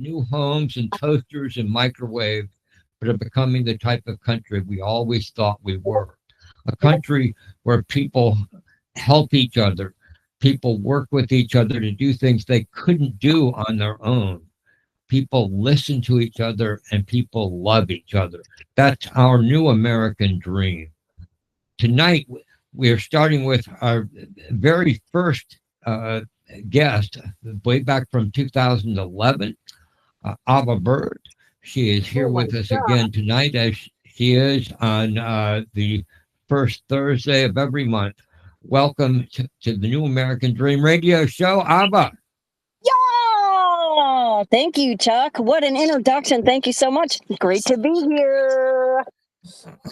new homes and toasters and microwaves, but are becoming the type of country we always thought we were. A country where people help each other, people work with each other to do things they couldn't do on their own. People listen to each other and people love each other. That's our new American dream. Tonight, we are starting with our very first guest, way back from 2011, Ava Bird. She is here Oh my with us God. again tonight, as she is on the first Thursday of every month. Welcome to the New American Dream Radio Show, Ava. Yeah. Thank you, Chuck. What an introduction. Thank you so much. Great to be here.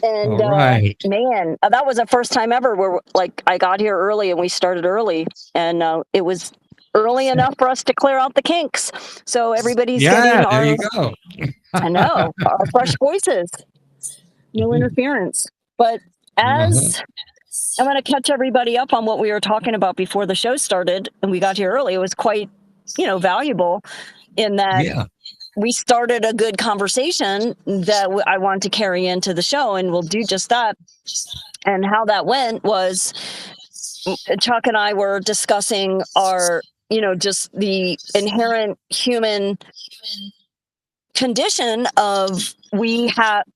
And All right. man, that was the first time ever where like I got here early and we started early, and it was early enough for us to clear out the kinks. So everybody's getting Yeah, there our, you go. I know, our fresh voices, no interference. But Uh-huh. as I want to catch everybody up on what we were talking about before the show started, and we got here early, it was quite, valuable in that Yeah. we started a good conversation that I wanted to carry into the show, and we'll do just that. And how that went was Chuck and I were discussing our, just the inherent human condition of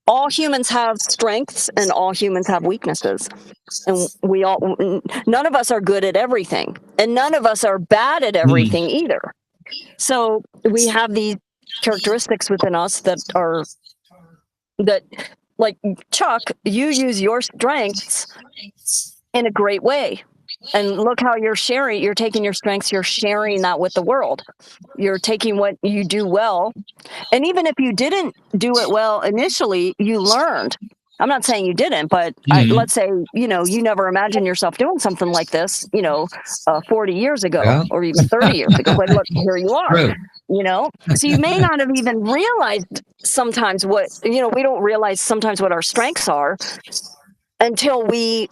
all humans have strengths and all humans have weaknesses, and none of us are good at everything and none of us are bad at Hmm. everything either. So we have these characteristics within us that like Chuck, you use your strengths in a great way. And look how you're taking your strengths, you're sharing that with the world. You're taking what you do well. And even if you didn't do it well initially, you learned. I'm not saying you didn't, but Hmm. let's say, you never imagined yourself doing something like this, 40 years ago Yeah. or even 30 years ago. But look, here you are, True. So you may not have even realized sometimes we don't realize sometimes what our strengths are until we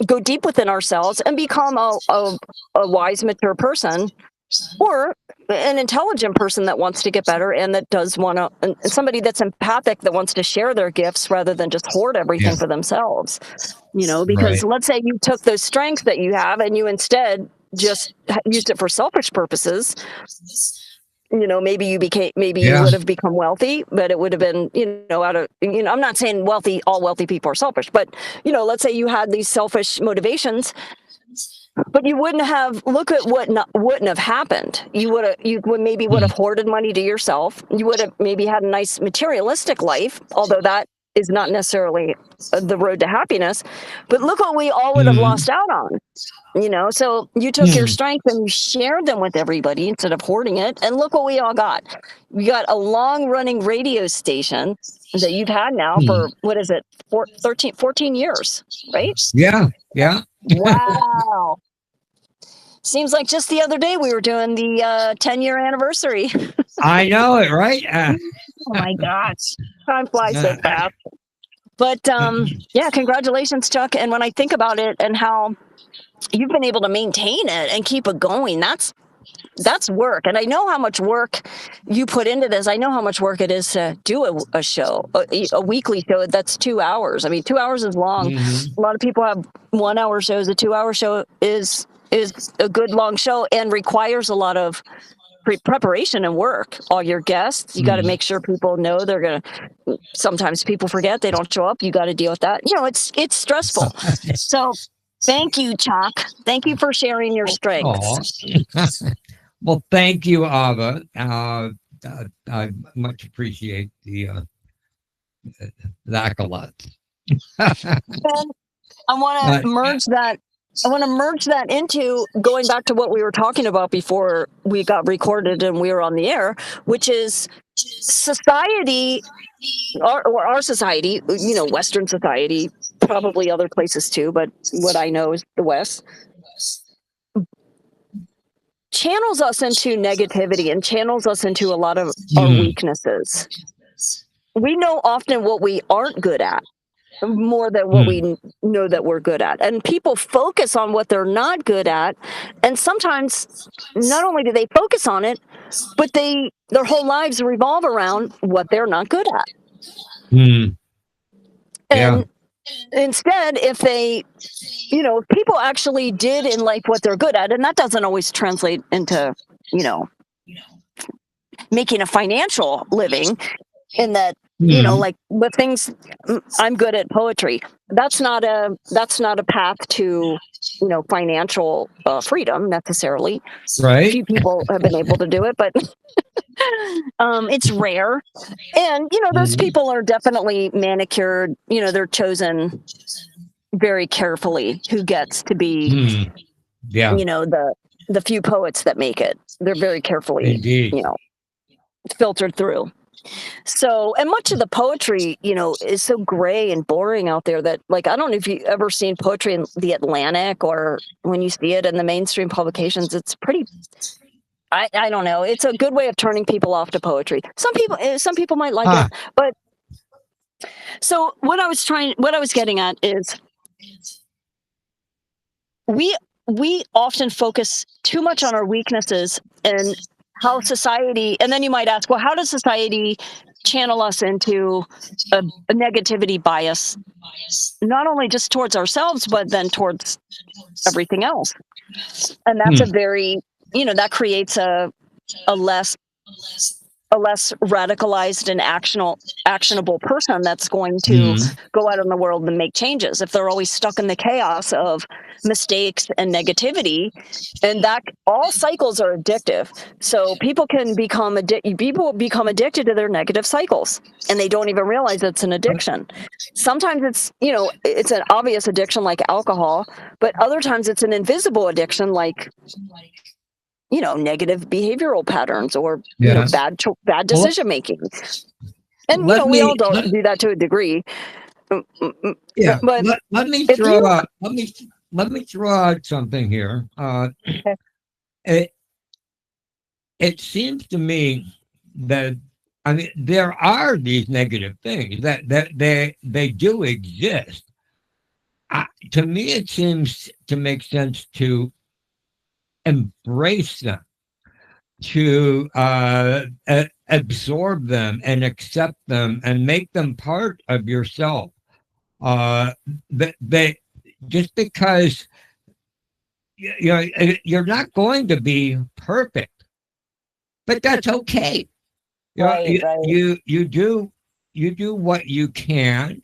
go deep within ourselves and become a wise, mature person, or an intelligent person that wants to get better and that does want to, and somebody that's empathic that wants to share their gifts rather than just hoard Yeah. everything for themselves. Because Right. let's say you took those strengths that you have and you instead just used it for selfish purposes. Maybe you Yeah. would have become wealthy, but it would have been, out of, I'm not saying all wealthy people are selfish, but, let's say you had these selfish motivations, but you wouldn't have, look at what wouldn't have happened. You would Hmm. have hoarded money to yourself. You would have maybe had a nice materialistic life, although that is not necessarily the road to happiness. But look what we all would have Hmm. lost out on. So you took your Hmm. strength and you shared them with everybody instead of hoarding it. And look what we all got. We got a long running radio station that you've had now Hmm. for, what is it, 14 years, right? Yeah. Yeah. Wow. Seems like just the other day we were doing the 10-year anniversary. I know it, right? Oh my gosh. Time flies so Uh, fast. But yeah, congratulations, Chuck. And when I think about it and how you've been able to maintain it and keep it going, that's work. And I know how much work you put into this. I know how much work it is to do a show, a weekly show that's 2 hours. I mean, 2 hours is long. mhm. A lot of people have 1 hour shows. A 2 hour show is a good long show and requires a lot of preparation and work. All your guests, you got to Mhm. make sure people know they're gonna. Sometimes people forget, they don't show up. You got to deal with that. It's stressful. So thank you, Chuck. Thank you for sharing your strengths. Aw. Well, thank you, Ava. I much appreciate the accolades. And I want uh, to merge that. I want to merge that into going back to what we were talking about before we got recorded and we were on the air, which is society, or our society, Western society, probably other places too, but what I know is the West, channels us into negativity and channels us into a lot of our mm, weaknesses. We know often what we aren't good at more than what mm, we know that we're good at. And people focus on what they're not good at. And sometimes not only do they focus on it, but their whole lives revolve around what they're not good at. Hmm. Yeah. And instead, if if people actually did in life what they're good at, and that doesn't always translate into, you know, making a financial living, in that, Hmm. like the things, I'm good at poetry. That's not a path to, financial freedom necessarily. Right. Few people have been able to do it, but it's rare. And those Hmm. people are definitely manicured. They're chosen very carefully who gets to be, Hmm. Yeah. the few poets that make it. They're very carefully, Indeed. filtered through. So, and much of the poetry, is so gray and boring out there that, like, I don't know if you've ever seen poetry in the Atlantic, or when you see it in the mainstream publications, it's pretty. I don't know. It's a good way of turning people off to poetry. Some people might like Ah. it, but so what I was getting at is we often focus too much on our weaknesses and how society, and then you might ask, well, how does society channel us into a negativity bias, not only just towards ourselves, but then towards everything else? And that's a Hmm. very, that creates a less radicalized and actionable person that's going to Hmm. go out in the world and make changes if they're always stuck in the chaos of mistakes and negativity. And that all cycles are addictive. So people become addicted to their negative cycles, and they don't even realize it's an addiction. Sometimes it's an obvious addiction like alcohol, but other times it's an invisible addiction like negative behavioral patterns, or Yeah. bad Well, decision making. And let we all me let, do that to a degree. yeah. But Let me if throw you out let me throw out something here. It it seems to me that, I mean, there are these negative things that they do exist. To me, it seems to make sense to embrace them, to absorb them and accept them and make them part of yourself. They just because you're not going to be perfect, but that's okay. right, right, You do what you can,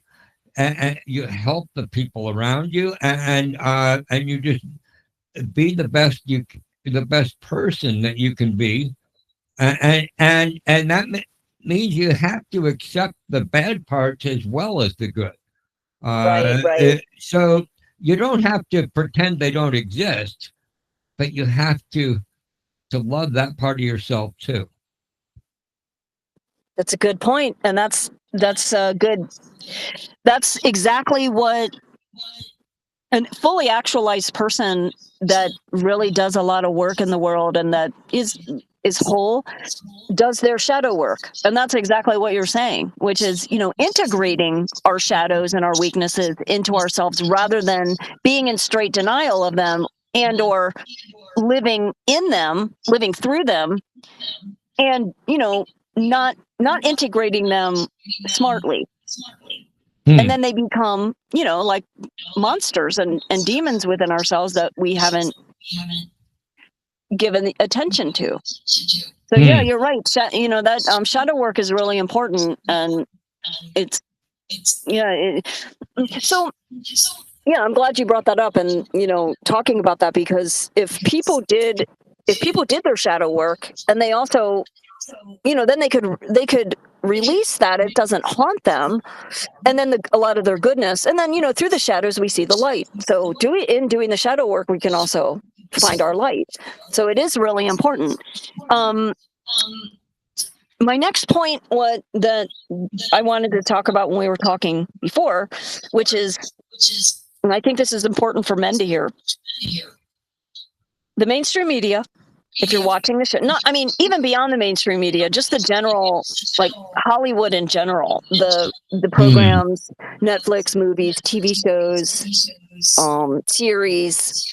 and you help the people around you, and you just be the best person that you can be, and that means you have to accept the bad parts as well as the good. right, right. So you don't have to pretend they don't exist, but you have to love that part of yourself too. That's a good point, and that's good. That's exactly what a fully actualized person that really does a lot of work in the world and that is whole does their shadow work. And that's exactly what you're saying, which is, integrating our shadows and our weaknesses into ourselves rather than being in straight denial of them, and or living through them, and not integrating them smartly. And Hmm. then they become, like monsters and demons within ourselves that we haven't given the attention to. So yeah, Hmm. you're right. That shadow work is really important, and it's yeah. So yeah, I'm glad you brought that up, and talking about that, because if people did their shadow work, and they also, then they could release that, it doesn't haunt them, and then a lot of their goodness, and then through the shadows we see the light. So doing the shadow work, we can also find our light. So it is really important. My next point, what that I wanted to talk about when we were talking before, which is, and I think this is important for men to hear, the mainstream media. If you're watching the show, not, I mean, even beyond the mainstream media, just the general, like Hollywood in general, the Hmm. programs, Netflix, movies, TV shows, series,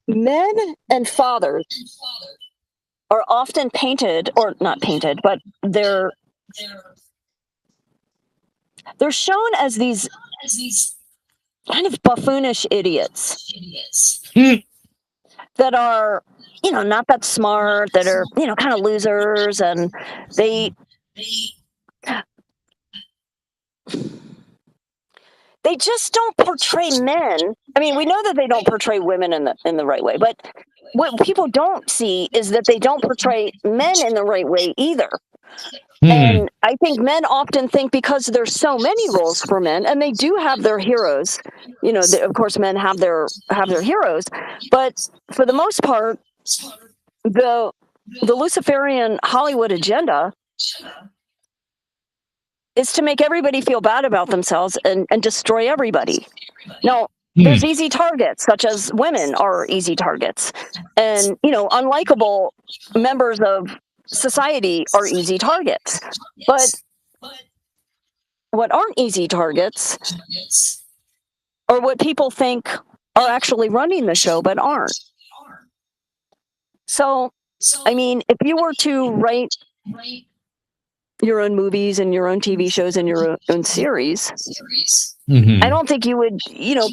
men and fathers are often painted, or not painted, but they're shown as these kind of buffoonish idiots Hmm. that are, not that smart, that are, kind of losers, and they just don't portray men. I mean, we know that they don't portray women in the right way, but what people don't see is that they don't portray men in the right way either. Hmm. And I think men often think, because there's so many roles for men, and they do have their heroes. Of course, men have their heroes, but for the most part, the Luciferian Hollywood agenda is to make everybody feel bad about themselves and destroy everybody. Now, there's easy targets, such as women are easy targets, and unlikable members of society are easy targets. But what aren't easy targets are what people think are actually running the show but aren't. So, I mean, if you were to write your own movies and your own TV shows and your own series, I don't think you would,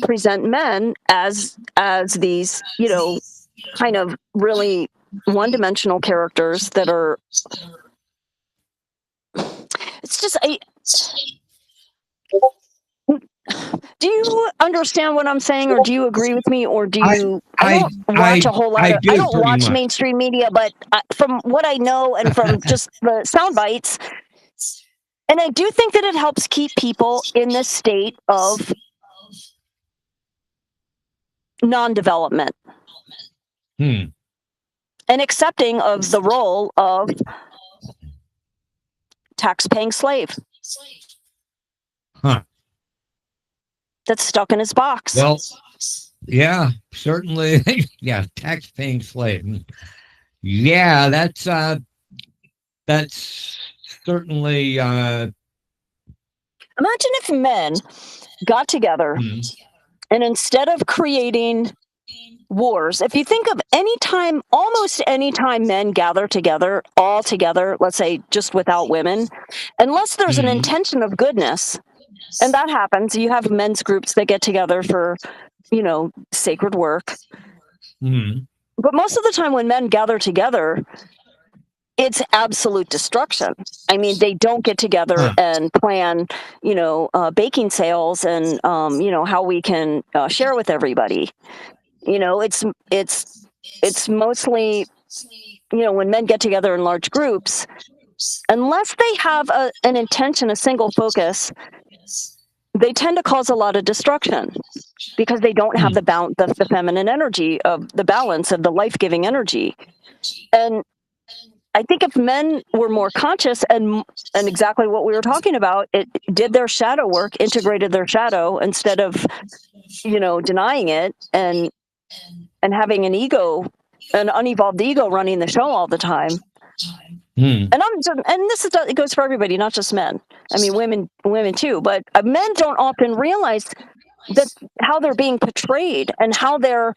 present men as these, kind of really one-dimensional characters that are. It's just, do you understand what I'm saying, or do you agree with me, or do you? I don't watch a whole lot of. I don't watch mainstream media, but from what I know and from just the sound bites, and I do think that it helps keep people in this state of non-development and accepting of the role of tax-paying slave. Huh. That's stuck in his box. Well, yeah, certainly. Yeah, tax-paying slave. Yeah, that's certainly. Imagine if men got together and instead of creating wars, if you think of almost any time men gather together, all together, let's say just without women, unless there's an intention of goodness, and that happens, you have men's groups that get together for, sacred work. But most of the time when men gather together, it's absolute destruction. I mean, they don't get together and plan, baking sales and, how we can share with everybody. It's mostly, when men get together in large groups, unless they have an intention, a single focus, they tend to cause a lot of destruction because they don't have the feminine energy of the balance of the life-giving energy. And I think if men were more conscious and exactly what we were talking about, it did their shadow work, integrated their shadow instead of, denying it and having an unevolved ego running the show all the time. And it goes for everybody, not just men. I mean, women too. But men don't often realize that how they're being portrayed and how they're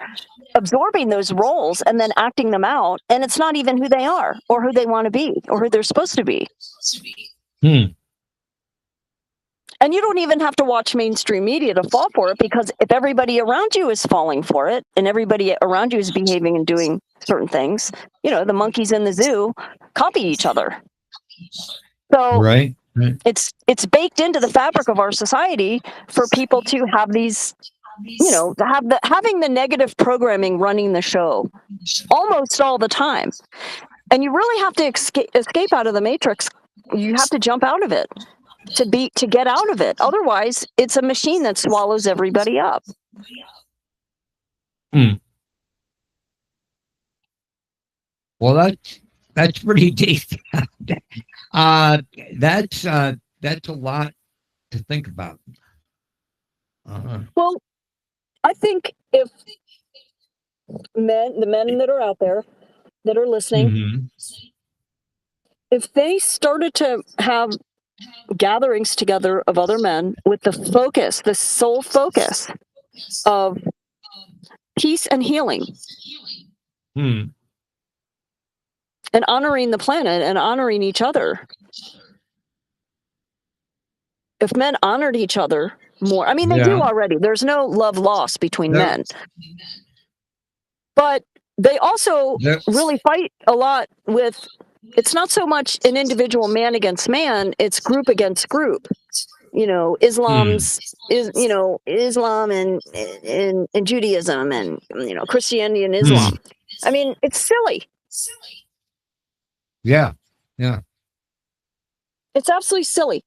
absorbing those roles and then acting them out, and it's not even who they are or who they want to be or who they're supposed to be. And you don't even have to watch mainstream media to fall for it, because if everybody around you is falling for it and everybody around you is behaving and doing certain things, the monkeys in the zoo copy each other. So right. It's baked into the fabric of our society for people to have these, having the negative programming running the show almost all the time. And you really have to escape out of the matrix. You have to jump out of it to get out of it. Otherwise, it's a machine that swallows everybody up. Well, that's pretty deep. That's a lot to think about. Well, I think if the men that are out there that are listening, if they started to have gatherings together of other men with the sole focus of peace and healing, and honoring the planet and honoring each other. If men honored each other more, I mean, they do Yeah. already. There's no love lost between There, men, but they also there, really fight a lot with. It's not so much an individual man against man; it's group against group. You know, hmm. Islam and Judaism and Christianity and Hmm. Islam. I mean, it's silly. Yeah. Yeah. It's absolutely silly.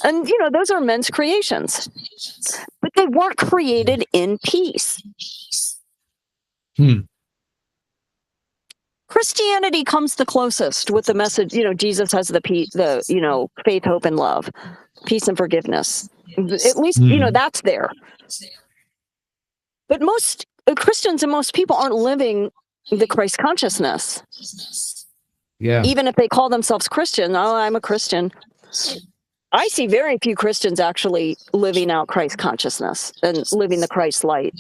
And those are men's creations, but they weren't created in peace. Hmm. Christianity comes the closest with the message. Jesus has the faith, hope, and love, peace and forgiveness. At least Hmm. that's there. But most Christians and most people aren't living the Christ consciousness. Yeah. Even if they call themselves Christian, oh, I'm a Christian. I see very few Christians actually living out Christ consciousness and living the Christ light.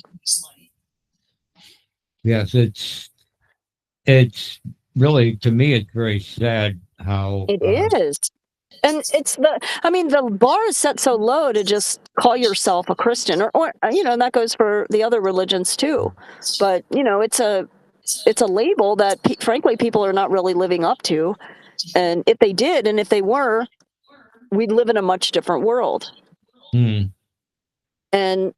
Yes, it's really, to me, it's very sad how It is. And the bar is set so low to just call yourself a Christian, or that goes for the other religions too. But it's a label that frankly people are not really living up to. And if they did, and if they were, we'd live in a much different world. hmm. And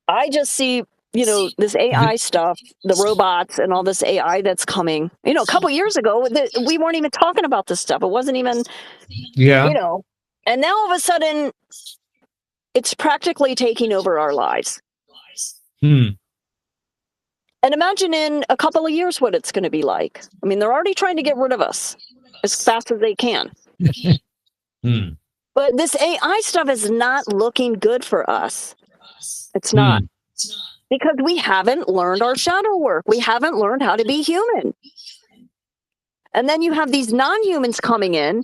I just see this AI stuff, the robots and all this AI that's coming. A couple years ago, we weren't even talking about this stuff. It wasn't even, Yeah. and now all of a sudden, it's practically taking over our lives. Hmm. And imagine in a couple of years what it's going to be like. I mean, they're already trying to get rid of us as fast as they can. Hmm. But this AI stuff is not looking good for us. It's not. Because we haven't learned our shadow work. We haven't learned how to be human. And then you have these non-humans coming in.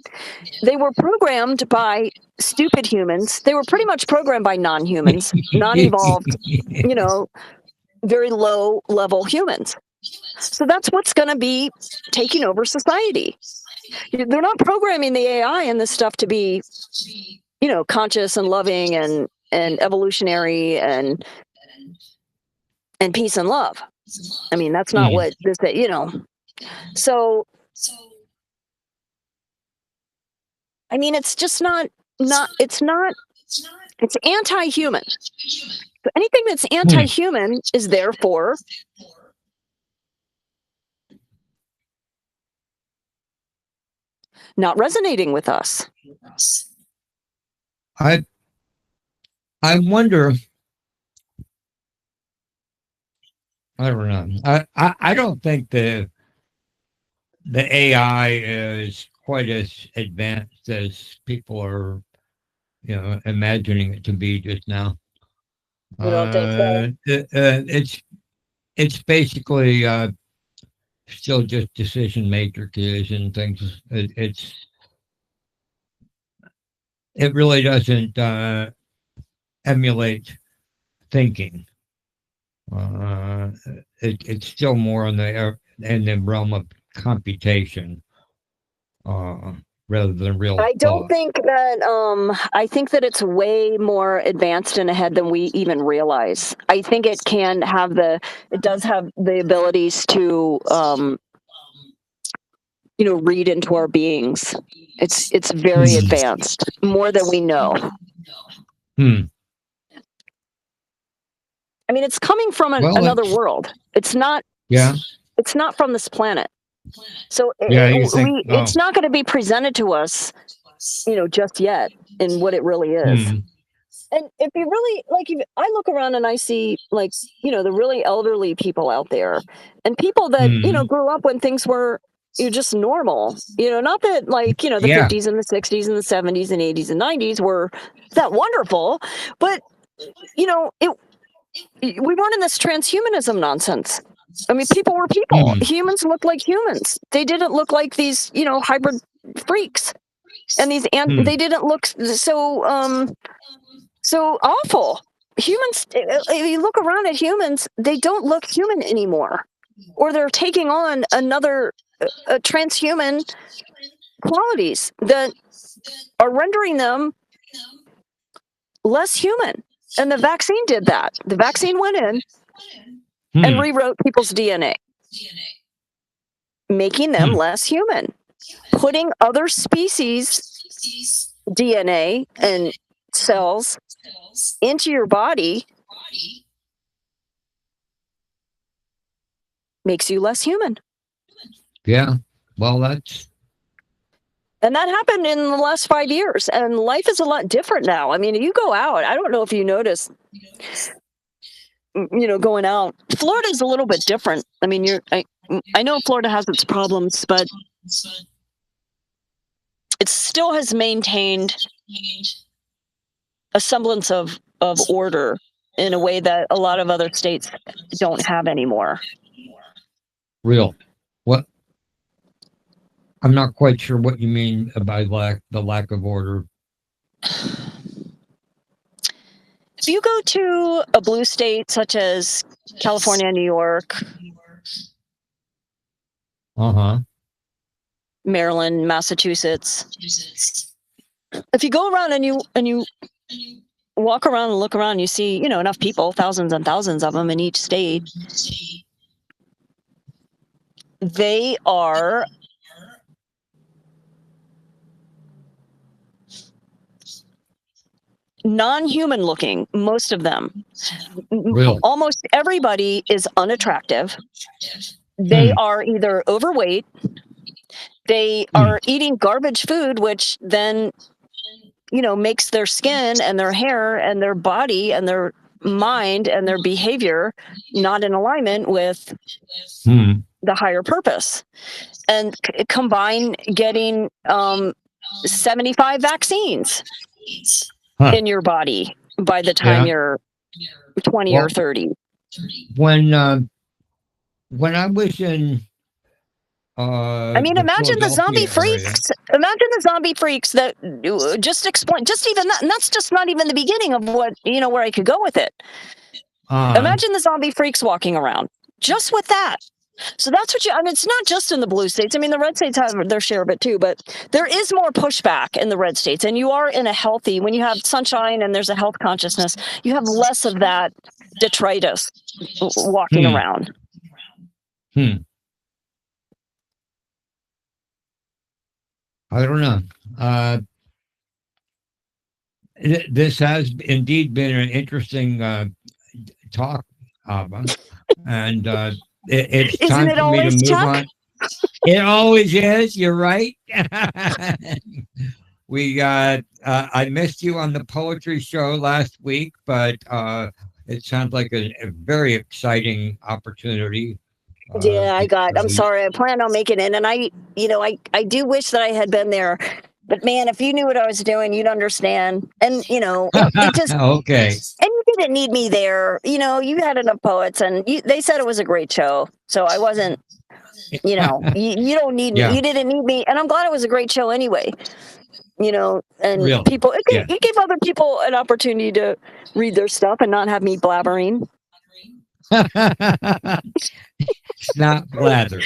They were programmed by stupid humans. They were pretty much programmed by non-humans, non-evolved, very low-level humans. So that's what's going to be taking over society. They're not programming the AI and this stuff to be, conscious and loving and evolutionary and peace and love. I mean, that's not what this, So, I mean, it's just it's anti-human. So anything that's anti-human is therefore not resonating with us. I wonder. I don't know. I don't think the AI is quite as advanced as people are, imagining it to be just now. You don't think so? It's basically still just decision matrices and things. It really doesn't emulate thinking. It's still more in the realm of computation rather than real I don't thought. think that I think that it's way more advanced and ahead than we even realize. I think it does have the abilities to read into our beings. It's very advanced, more than we know. I mean, it's coming from another world. It's not. Yeah. It's not from this planet. So it's not going to be presented to us, just yet in what it really is. And if you really I look around and I see the really elderly people out there, and people that grew up when things were just normal. Not that the 50s and the 60s and the 70s and 80s and 90s were that wonderful, but we weren't in this transhumanism nonsense. I mean, people were people. Humans looked like humans. They didn't look like these, hybrid freaks. And they didn't look so awful. Humans, if you look around at humans, they don't look human anymore. Or they're taking on another transhuman qualities that are rendering them less human. And the vaccine did that. The vaccine went in and rewrote people's DNA, making them less human, putting other species' DNA and cells into your body makes you less human. Yeah. Well, that's. And that happened in the last 5 years, and life is a lot different now. I mean, you go out, I don't know if you notice, going out, Florida's a little bit different. I mean, I know Florida has its problems, but it still has maintained a semblance of order in a way that a lot of other states don't have anymore. Real. What? I'm not quite sure what you mean by the lack of order. If you go to a blue state such as California, New York, Maryland, Massachusetts, if you go around and you walk around and look around, you see, enough people, thousands and thousands of them in each state. They are non-human looking, most of them. Really? Almost everybody is unattractive. They are either overweight, they are eating garbage food, which then, makes their skin and their hair and their body and their mind and their behavior not in alignment with the higher purpose. And combine getting 75 vaccines in your body by the time you're 20 or 30. When I was in imagine the zombie freaks. Imagine the zombie freaks that just explain. Just even that, and that's just not even the beginning of what where I could go with it. Imagine the zombie freaks walking around just with that. So that's what it's not just in the blue states. I mean, the red states have their share of it too, but there is more pushback in the red states. And you are in a healthy, when you have sunshine and there's a health consciousness, you have less of that detritus walking around. I don't know. This has indeed been an interesting talk, Ava, and it's time for me to move on. It always is. You're right. I missed you on the poetry show last week, but it sounds like a very exciting opportunity. I'm sorry. I planned on making it. And I do wish that I had been there, but man, if you knew what I was doing, you'd understand. And, it just, okay. And you didn't need me there. You had enough poets and they said it was a great show. So I wasn't, you don't need me. You didn't need me. And I'm glad it was a great show anyway, and people, it gave other people an opportunity to read their stuff and not have me blabbering. Not blather.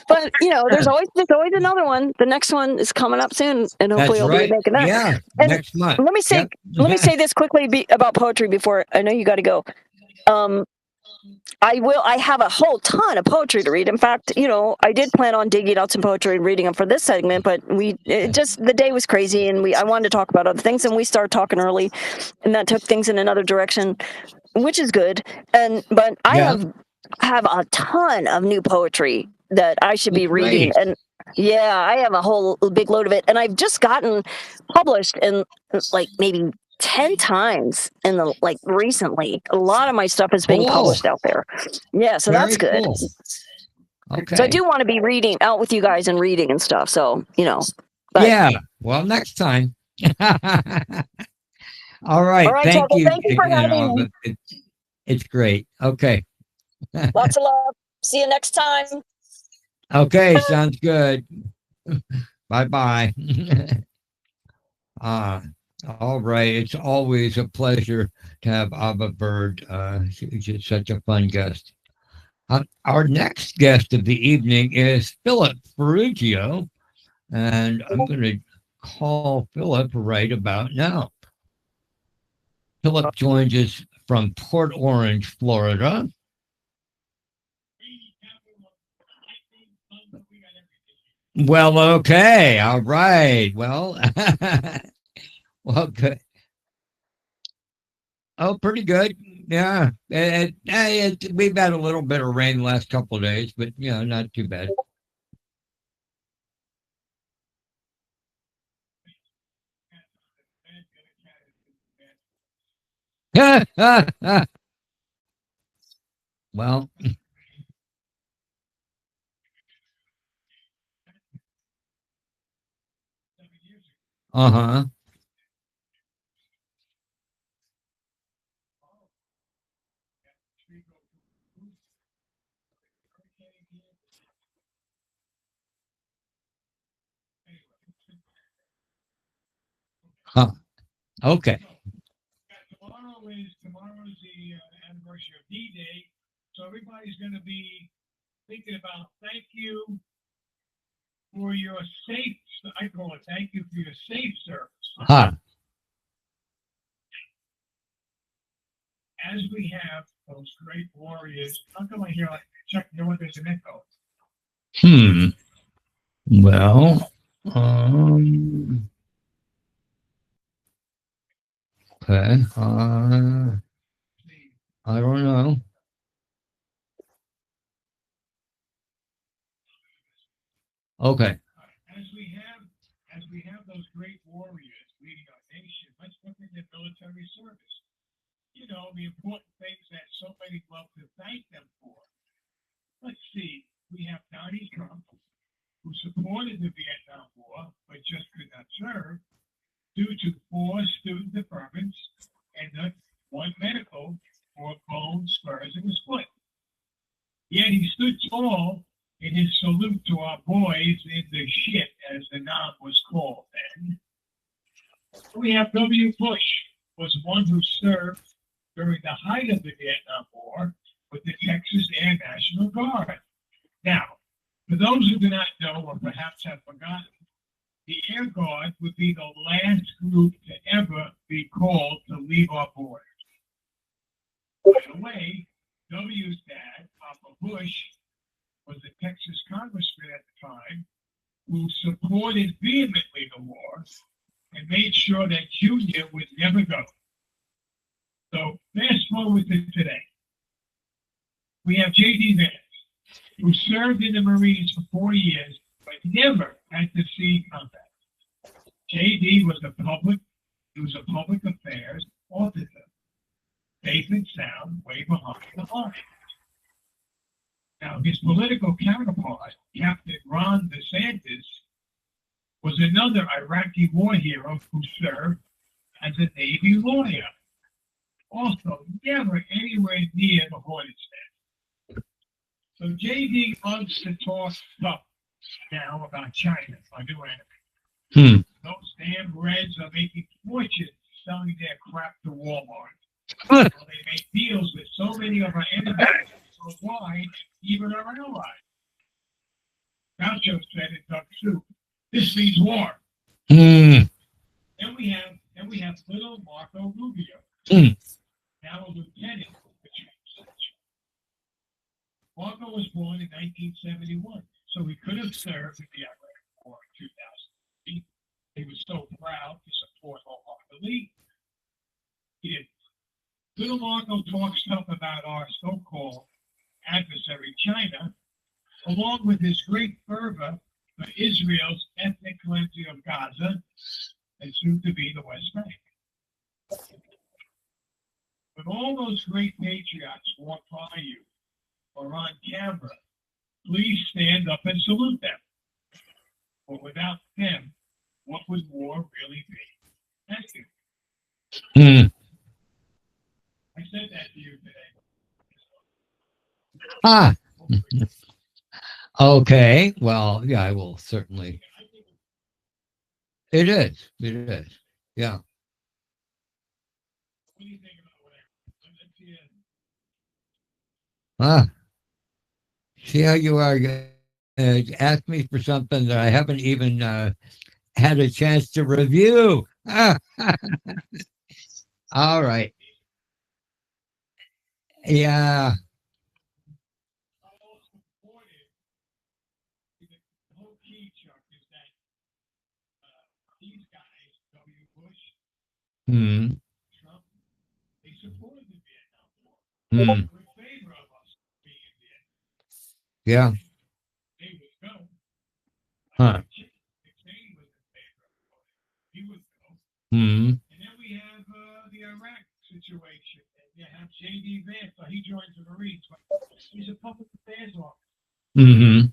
But there's always another one. The next one is coming up soon, and hopefully I'll be making that. Yeah, and next month. Let me say this quickly about poetry before I know you got to go. I have a whole ton of poetry to read. In fact, I did plan on digging out some poetry and reading them for this segment, but the day was crazy, and I wanted to talk about other things, and we started talking early, and that took things in another direction, which is good. But I have a ton of new poetry that I should be reading. And I have a whole big load of it. And I've just gotten published in maybe 10 times recently. A lot of my stuff is being published out there. Yeah. So that's good. Cool. Okay. So I do want to be reading out with you guys and reading and stuff. So, well, next time. All right. Thank you. Thank you for having me. It's great. Okay. Lots of love. See you next time. Okay, sounds good. Bye-bye. All right. It's always a pleasure to have Ava Bird. She's such a fun guest. Our next guest of the evening is Philip Ferruggio, and I'm going to call Philip right about now. Philip joins us from Port Orange, Florida. Well, okay, all right. Well, well, good. Oh, pretty good. Yeah, we've had a little bit of rain the last couple of days, but not too bad. Well, uh-huh. Huh. Okay. Tomorrow's the anniversary of D-Day, so everybody's going to be thinking about thank you for your safe. I call it thank you for your safe service. Huh. As we have those great warriors, how come I hear like check? You know what? There's an echo. Hmm. Well, um, okay. I don't know. Okay. As we have those great warriors leading our nation, let's look at their military service. You know, the important things that so many love to thank them for. Let's see. We have Donnie Trump, who supported the Vietnam War but just could not serve due to 4 student deferments and 1 medical for bone spurs in his foot. Yet he stood tall in his salute to our boys in the shit, as the Nam was called then. We have W. Bush, was one who served during the height of the Vietnam War with the Texas Air National Guard. Now, for those who do not know or perhaps have forgotten, the Air Guard would be the last group to ever be called to leave our borders. By the way, W's dad, Papa Bush, was a Texas congressman at the time who supported vehemently the war and made sure that Junior would never go. So fast forward to today. We have J.D. Vance, who served in the Marines for 4 years, but never had to see combat. J.D. was a public affairs officer, safe and sound, way behind the line. Now, his political counterpart, Captain Ron DeSantis, was another Iraqi war hero who served as a Navy lawyer. Also, never anywhere near the Hornets nest. So JD loves to talk stuff now about China, our new enemy. Those damn Reds are making fortunes selling their crap to Walmart. Well, they make deals with so many of our enemies worldwide, even our allies. Gaucho said in Duck Soup, this means war. Then we have little Marco Rubio, now a lieutenant. Marco was born in 1971, so he could have served in the Iraq War in 2000. He was so proud to support wholeheartedly. He didn't. Little Marco talks stuff about our so-called adversary China, along with his great fervor for Israel's ethnic cleansing of Gaza and soon to be the West Bank. When all those great patriots walk by you or on camera, please stand up and salute them. For without them, what would war really be? Thank you. I said that to you today. Okay. Well, yeah, I will certainly. It is. It is. Yeah. What do you think about whatever? See how you are. Ask me for something that I haven't even had a chance to review. All right. Yeah. All supported because the whole key, Chuck, is that these guys, W. Bush, Hmm. Trump, they supported the Vietnam War. Hmm. They were in favor of us being in Vietnam. Yeah. They would go. Huh. Dick Cheney was in favor of it. He would go. Hmm. And then we have the Iraq situation. And you have J.D. Vance. So he joins the Marines. But he's a public affairs officer. Hmm.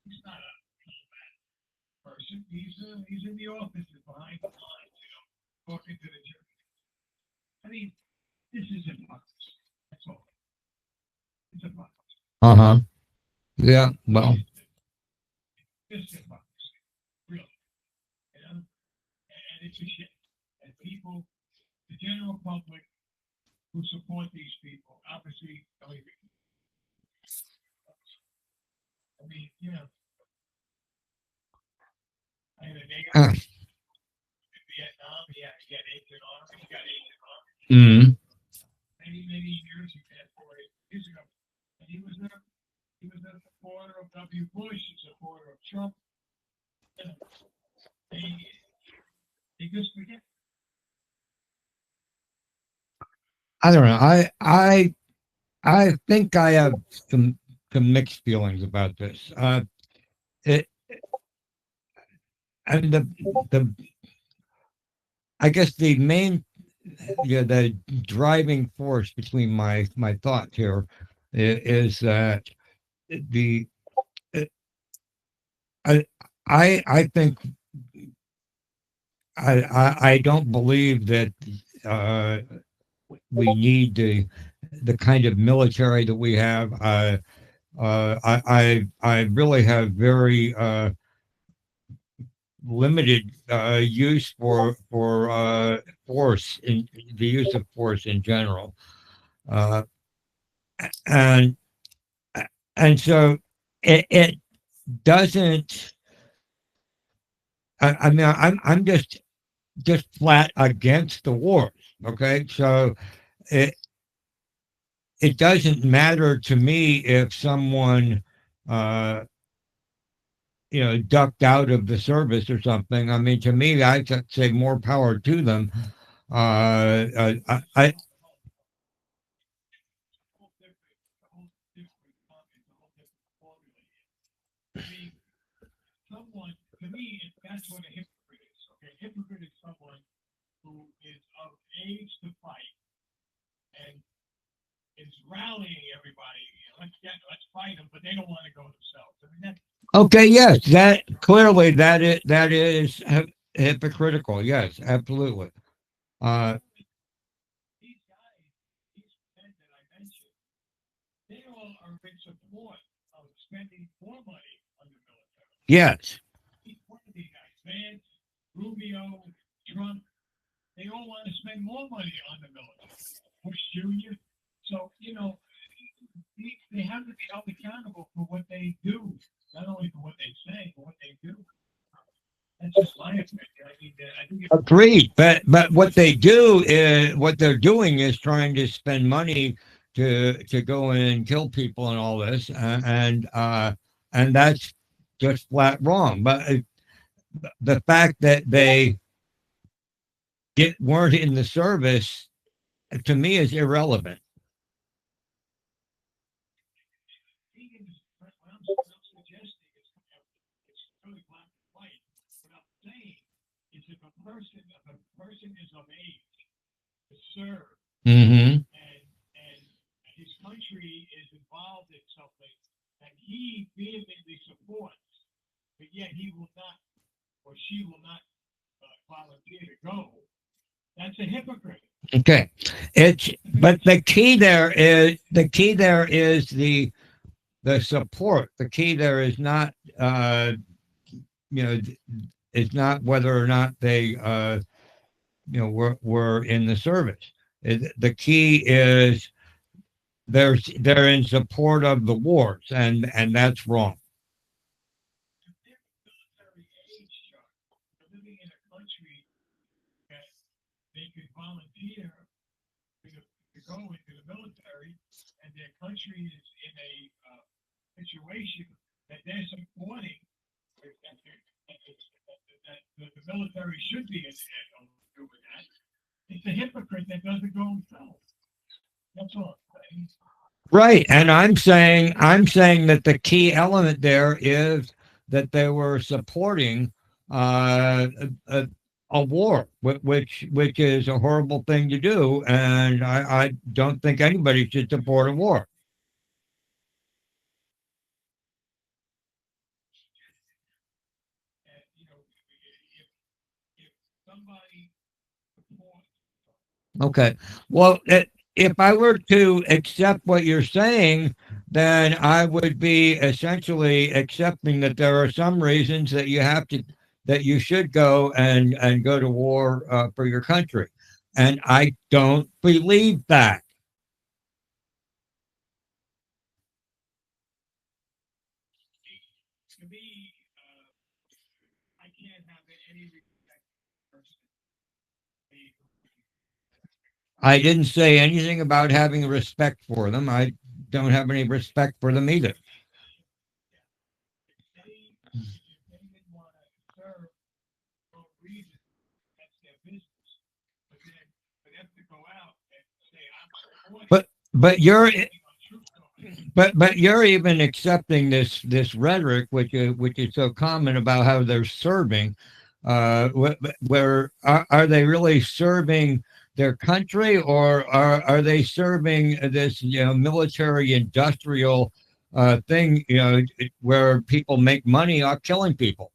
He's not a person. He's in the offices behind the lines, talking to the jury. I mean, this is hypocrisy. That's all. It's hypocrisy. Uh-huh. Yeah. Well. It's hypocrisy. Really. And it's a shame. And people, the general public who support these people, obviously don't even. I mean, I had a neighbor Uh, in Vietnam. He had Agent Army. He got Agent Army. hmm. Many years. He passed away years ago. And he was a supporter of W. Bush, a supporter of Trump. And they just forget. I don't know. I think I have some mixed feelings about this. It and the I guess the main, yeah, the driving force between my thoughts here is that the I I think I don't believe that uh, we need the kind of military that we have. I really have very limited use for force in the use of force in general, uh, and and so it doesn't. I mean, I'm just flat against the wars. Okay, so it it doesn't matter to me if someone uh, ducked out of the service or something. I mean, to me, I'd say more power to them. I I mean, someone, to me, that's what a hypocrite is. Okay, a hypocrite is someone who is of age to fight and is rallying everybody. Let's fight them, but they don't want to go themselves. I mean, that's Okay, yes, that clearly that is hypocritical. Yes, absolutely. Uh, these guys, these men that I mentioned, they all are in support of spending more money on the military. yes. Each one of these guys, Vance, Rubio, Trump, they all want to spend more money on the military. Bush Jr. So, they have to be held accountable for what they do, not only for what they say, but what they do. That's just my opinion. I mean, I think it's Agreed. But what they're doing is trying to spend money to go in and kill people and all this, and that's just flat wrong. But the fact that they weren't in the service to me is irrelevant. what I'm suggesting it's really black and white. What I'm saying is if a person is of age to serve Hmm. and his country is involved in something that he vehemently supports, but yet he will not or she will not volunteer to go, that's a hypocrite. Okay, it's but the key there is the support. The key there is not you know is not whether or not they were in the service. The key is they're in support of the wars, and that's wrong. Their military age, Chuck. They're living in a country that they could volunteer to go into the military, and their country is in a situation that they're supporting. That the military should be doing that. It's a hypocrite that doesn't go himself. That's all I'm saying. Right, and I'm saying that the key element there is that they were supporting uh, a, a war, which is a horrible thing to do, and I don't think anybody should support a war. And if somebody supports, Okay, well, if I were to accept what you're saying, then I would be essentially accepting that there are some reasons that you should go and go to war for your country, and I don't believe that. to me, I can't have any respect for person. I didn't say anything about having respect for them. I don't have any respect for them either. If they didn't want to serve for a reason, that's their business. But then for them to go out and say, I'm supporting But you're on troop going, but you're even accepting this rhetoric, which is so common about how they're serving. Where are they really serving their country, or are they serving this military industrial thing where people make money off killing people?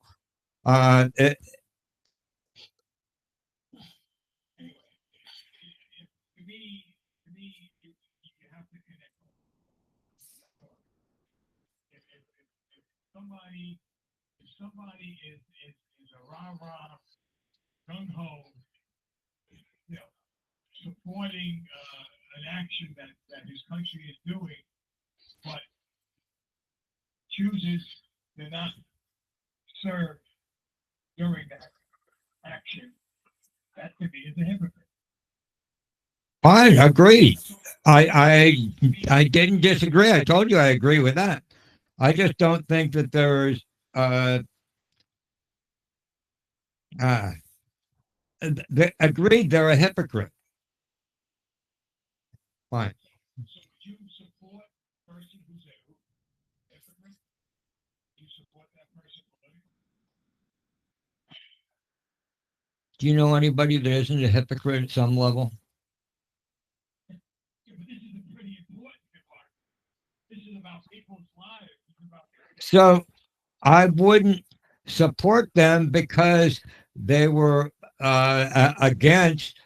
It, anyway, to me, you have to connect. If somebody, if somebody is a rah rah, gung ho, you know, supporting an action that his country is doing, but chooses to not serve during that action, that to me is a hypocrite. I agree. I didn't disagree. I told you I agree with that. I just don't think that there's uh, uh agreed they're a hypocrite. Fine. So would you support a person who's a hypocrite? You support that person politically? Do you know anybody that isn't a hypocrite at some level? Yeah, but this is a pretty important part. This is about people's lives. This is about So I wouldn't support them because they were against,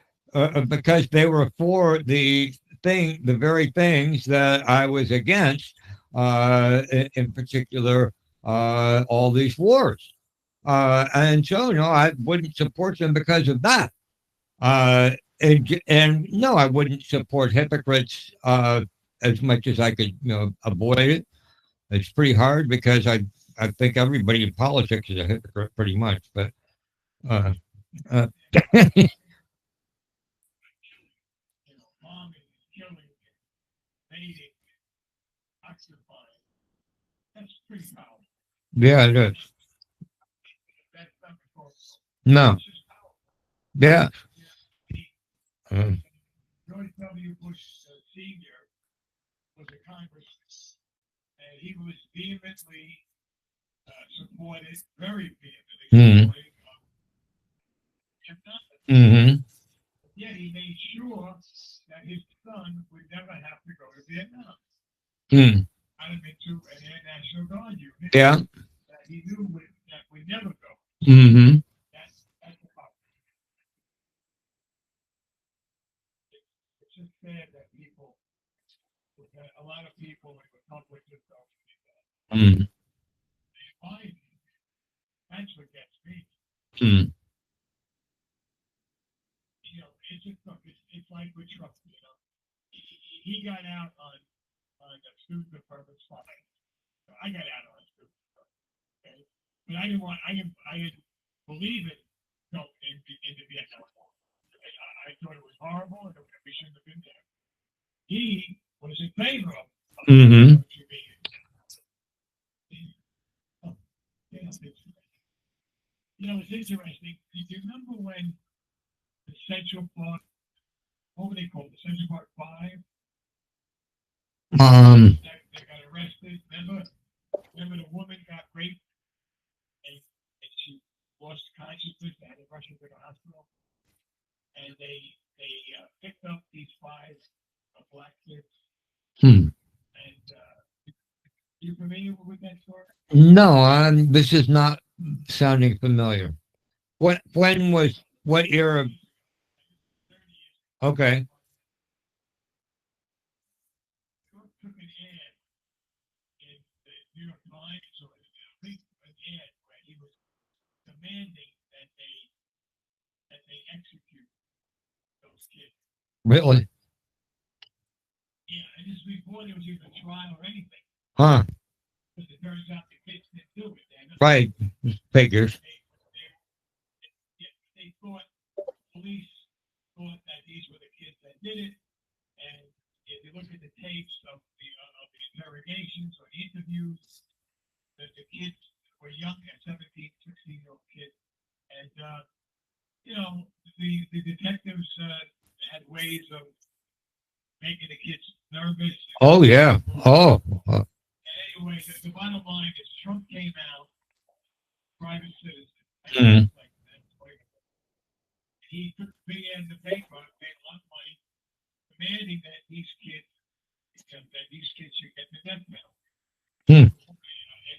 because they were for the very things that I was against, in particular, all these wars. And so, no, I wouldn't support them because of that. Uh, and no, I wouldn't support hypocrites as much as I could, avoid it. It's pretty hard because I think everybody in politics is a hypocrite pretty much. But uh, uh, bombing, killing, invading, occupying. That's pretty powerful. yeah, it is. That's not before. No, It's just powerful. yeah, Um, George W. Bush Sr. was a congressman, and he was vehemently supported, very vehemently mm, supported Vietnam. mm-hmm, Yet he made sure that his son would never have to go to Vietnam. mm, I'd have been to an Air National Guard unit yeah, that he knew that would never go. mm-hmm, That's the problem. It's just sad that that a lot of people in the public just don't see that. mm, Why? That's what gets me. mm, It's just it's like with Trump. He got out on the student department's fine. So I got out on student department. Okay, but I didn't believe it. No, in the Vietnam War. I thought it was horrible, and we shouldn't have been there. He was in favor of. Mm-hmm. It's interesting. Do you remember when the Central Park, what were they called? The Central Park Five? They got arrested. Remember the woman got raped and she lost consciousness. They had to rush her to the hospital. And they picked up these five black kids. Hmm. And you familiar with that story? No, this is not sounding familiar. What era? 30 years. Okay. Took an ad in the New York Times or an ad where he was demanding that they execute those kids. Really? Yeah, and this was before there was even a trial or anything. Huh. Because it turns out the kids didn't do it. Right. Figures. They thought, police thought that these were the kids that did it. And if you look at the tapes of the interrogations or the interviews, the kids were young, 17, 16-year-old kids. And, the detectives had ways of making the kids nervous. Oh yeah. Oh. And anyway, the bottom line is Trump came out, private citizen. Mhm. He took the big ad in the paper, paid a lot of money, demanding that these kids should get the death penalty. Hmm. And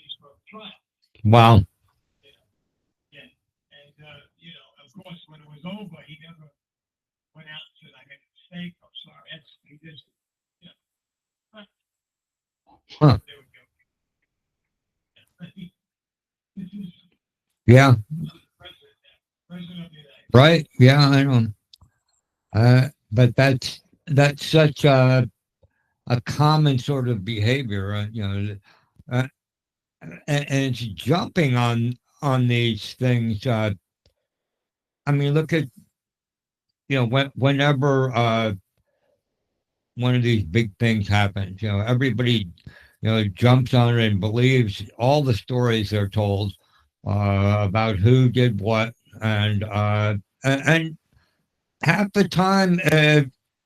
he's for a trial. Wow. Yeah. And of course, when it was over, he never went out and said, "I made a mistake. I'm sorry." He just, Huh. there we go. This is Yeah. President of the United States. Right. Yeah. I know. But that's such a common sort of behavior. And it's jumping on these things. I mean, look at whenever one of these big things happens, everybody jumps on it and believes all the stories they're told about who did what, and half the time,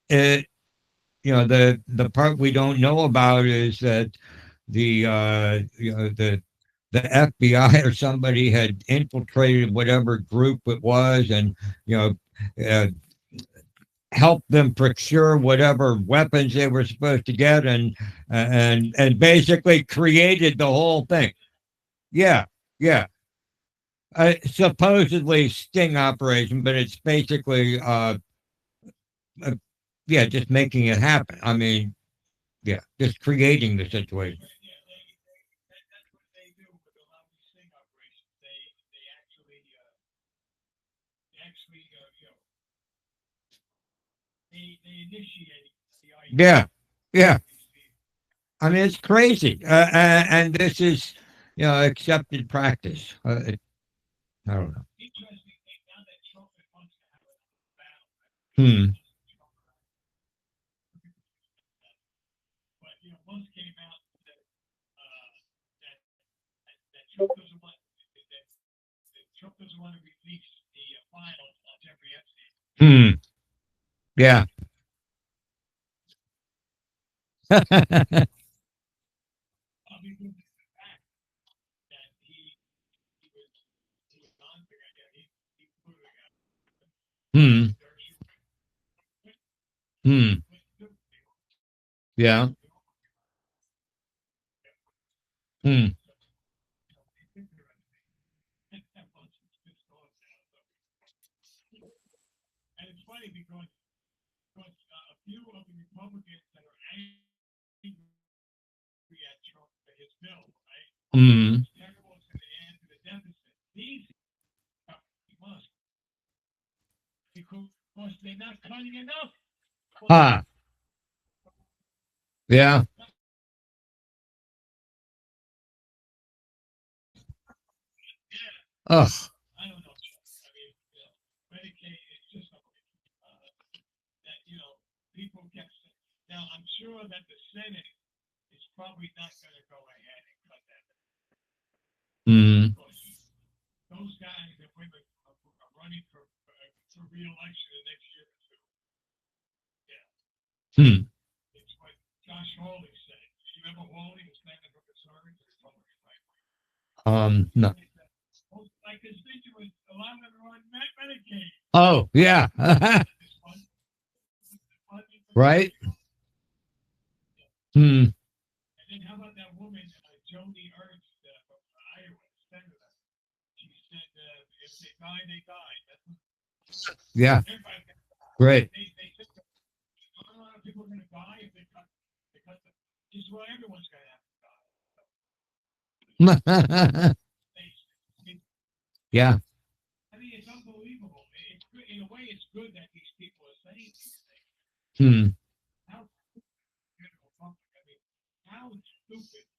the part we don't know about is that the FBI or somebody had infiltrated whatever group it was, and uh, helped them procure whatever weapons they were supposed to get, and basically created the whole thing. Yeah, yeah. Supposedly sting operation, but it's basically yeah, just making it happen. I mean, yeah, just creating the situation. That's what they do with a lot of these sting operations. They actually they initiate the idea. Yeah, yeah. I mean, it's crazy, and this is accepted practice. I don't know. Interesting thing now that Trump wants to have a battle. Hmm. But once came out that Trump doesn't want that Trump doesn't want to release the files on Jeffrey Epstein. Hmm. Yeah. Because of the fact that he was on the he put it out. Hmm. Hmm. Yeah. Hmm. And it's funny because a few of the Republicans that are angry at Trump for his bill, right? Hmm. It's terrible to the end to the deficit. These must because they're not cutting enough. Huh. Yeah. Oh, I don't know, Chuck. I mean, Medicaid is just something that people get. Now, I'm sure that the Senate is probably not going to go ahead and cut that mm, because those guys that are running for re-election the next year or two. Yeah, hmm, it's what Josh Hawley said. You remember Hawley was standing for conservatives? no. My constituents, a lot of them are on Medicaid. Oh, yeah. Right. Hmm. And then how about that woman, Joni Ernst from Iowa, senator? She said, if they die, they die. Yeah. Everybody, Great. they said, a lot of people are going to die if they cut the. She said, well, everyone's going to have to die. Yeah. I mean, it's unbelievable. It's good, in a way, it's good that these people are saying these things. Hmm. How stupid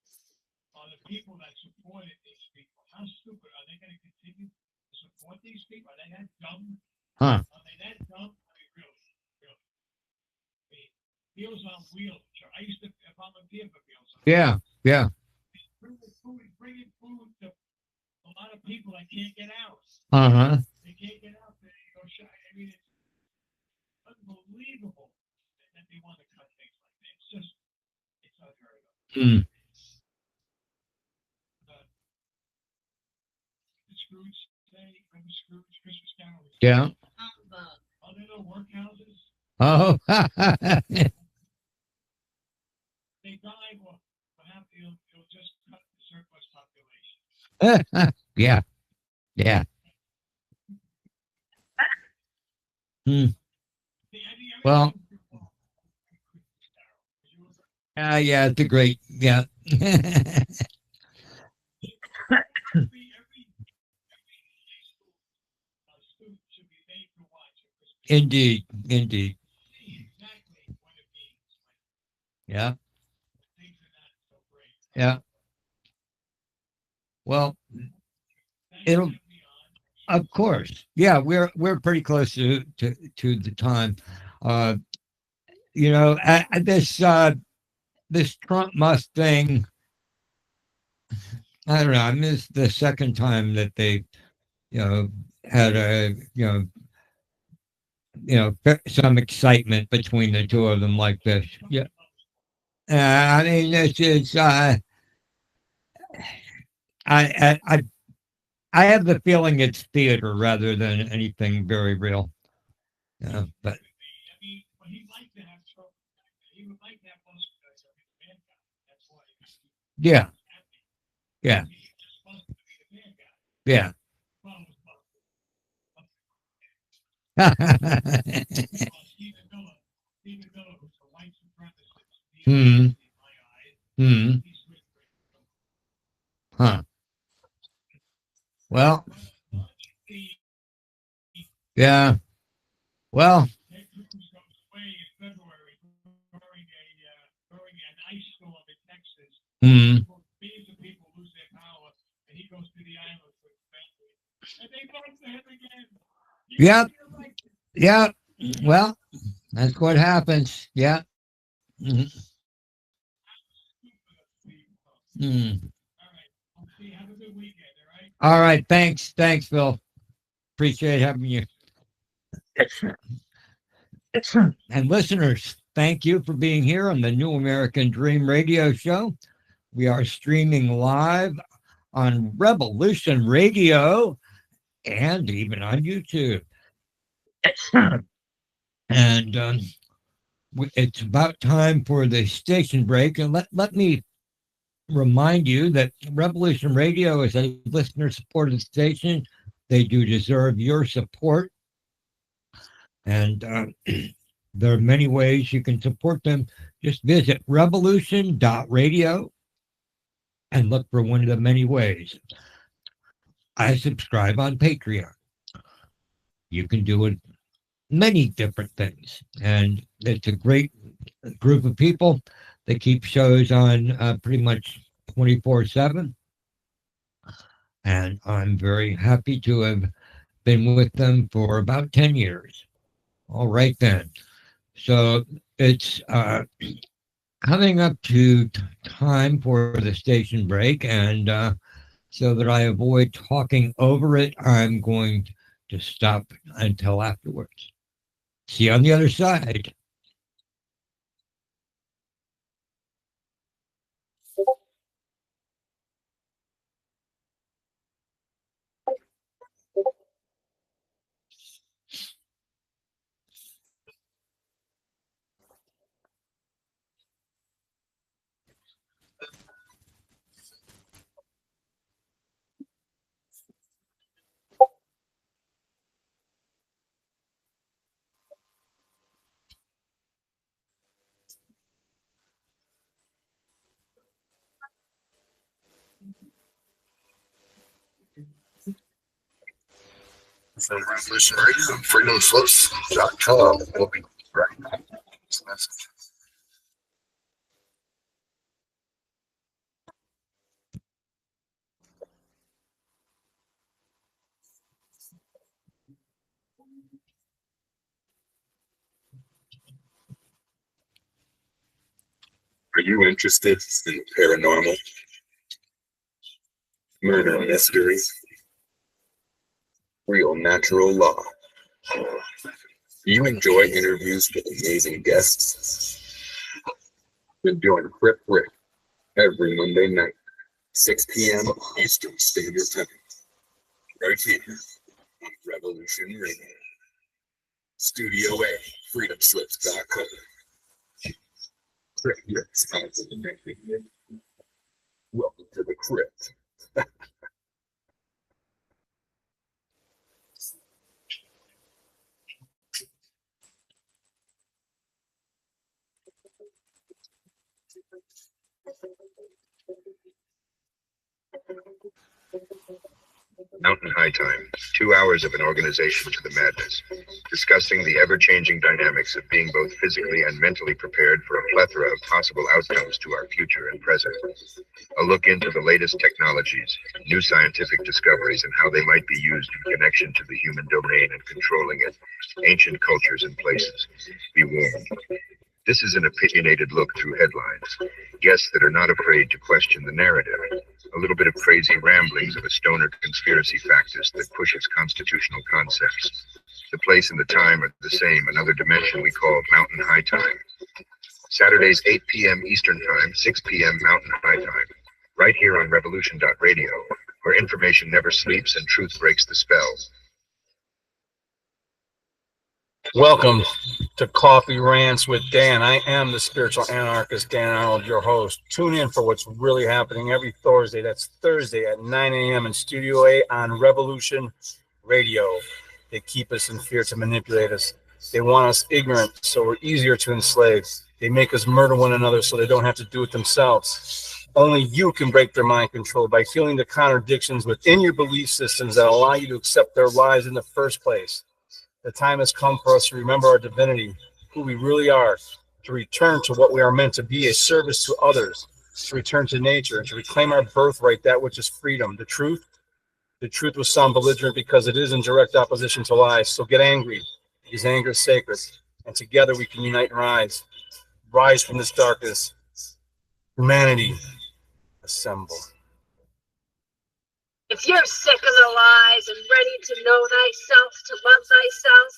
are the people that supported these people? How stupid are they going to continue to support these people? Are they that dumb? Huh. Are they that dumb? I mean, really, really. I mean, Meals on Wheels. I used to volunteer for Meals on Wheels. Yeah. Yeah. Bringing food to a lot of people that can't get out. Uh-huh. They can't get out there. I mean, it's unbelievable that they want to cut things like that. It's unheard of. Hmm. The Scrooge say, remember Scrooge, Christmas Carol? Yeah. Are there no workhouses? Oh. They die, well, perhaps it'll just cut the surplus population. Yeah. Yeah. Hmm. Well, yeah, it's a great, yeah. Indeed, indeed. Yeah, yeah. Well, it'll, of course. Yeah, we're pretty close to the time. Uh, this Trump Musk thing. I don't know. I missed the second time that they, had some excitement between the two of them like this. Yeah. I mean, this is. I have the feeling it's theater rather than anything very real. Yeah, but yeah, yeah, yeah. Hmm. Hmm. Huh. Well, yeah. Well, hmm. Yeah. Yeah. Well, that's what happens. Yeah. Mm-hmm. Mm. All right. Thanks. Thanks, Phil. Appreciate having you. And listeners, thank you for being here on the New American Dream Radio Show. We are streaming live on Revolution Radio and even on YouTube. And it's about time for the station break. And let me remind you that Revolution Radio is a listener-supported station. They do deserve your support. And there are many ways you can support them. Just visit revolution.radio and look for one of the many ways. I subscribe on Patreon. You can do it many different things. And it's a great group of people. They keep shows on pretty much 24/7. And I'm very happy to have been with them for about 10 years. All right, then. So it's coming up to time for the station break. And so that I avoid talking over it, I'm going to stop until afterwards. See you on the other side. From Revolution Radio, freedomslips.com. We'll be right back. Are you interested in paranormal, murder mystery, real natural law? Do you enjoy interviews with amazing guests? Then join Crypt Rick every Monday night, 6 p.m. Eastern Standard Time, right here on Revolution Radio. Studio A, freedomslips.com. Crypt Rick's welcome to the crypt. Mountain High Time, 2 hours of an organization to the madness, discussing the ever-changing dynamics of being both physically and mentally prepared for a plethora of possible outcomes to our future and present. A look into the latest technologies, new scientific discoveries, and how they might be used in connection to the human domain and controlling it, ancient cultures and places. Be warned. This is an opinionated look through headlines. Guests that are not afraid to question the narrative. A little bit of crazy ramblings of a stoner conspiracy factist that pushes constitutional concepts. The place and the time are the same, another dimension we call Mountain High Time. Saturdays, 8 p.m. Eastern Time, 6 p.m. Mountain High Time. Right here on Revolution.radio, where information never sleeps and truth breaks the spell. Welcome to Coffee Rants with Dan. I am the spiritual anarchist, Dan Arnold, your host. Tune in for what's really happening every Thursday. That's Thursday at 9 a.m. in Studio A on Revolution Radio. They keep us in fear to manipulate us. They want us ignorant, so we're easier to enslave. They make us murder one another so they don't have to do it themselves. Only you can break their mind control by healing the contradictions within your belief systems that allow you to accept their lies in the first place. The time has come for us to remember our divinity, who we really are, to return to what we are meant to be, a service to others, to return to nature, and to reclaim our birthright, that which is freedom. The truth will sound belligerent because it is in direct opposition to lies. So get angry, because anger is sacred, and together we can unite and rise from this darkness. Humanity, assemble. If you're sick of the lies and ready to know thyself, to love thyself,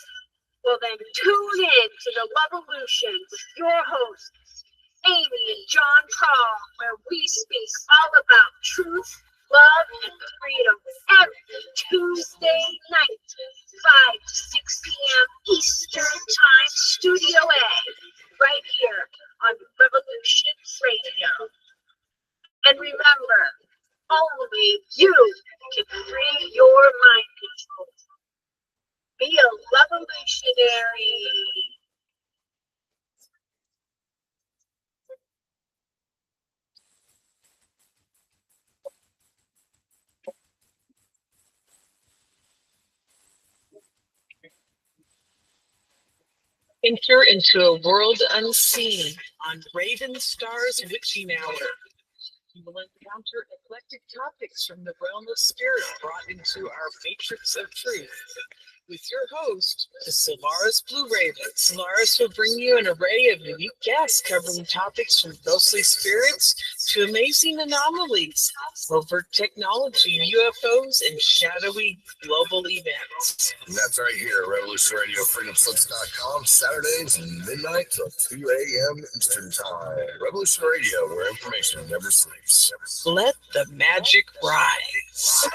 well then tune in to the Lovolution with your hosts, Amy and John Paul, where we speak all about truth, love, and freedom every Tuesday night, 5 to 6 p.m. Eastern Time, Studio A, right here on Revolution Radio. And remember, only you can free your mind control. Be a revolutionary. Enter into a world unseen on Raven Star's Witching Hour. will encounter eclectic topics from the realm of spirit brought into our matrix of truth. With your host, the Solaris Blue Raven. Solaris will bring you an array of unique guests covering topics from ghostly spirits to amazing anomalies, overt technology, UFOs, and shadowy global events. And that's right here at Revolution Radio, freedomslips.com, Saturdays, midnight till 2 a.m. Eastern Time. Revolution Radio, where information never sleeps. Let the magic rise.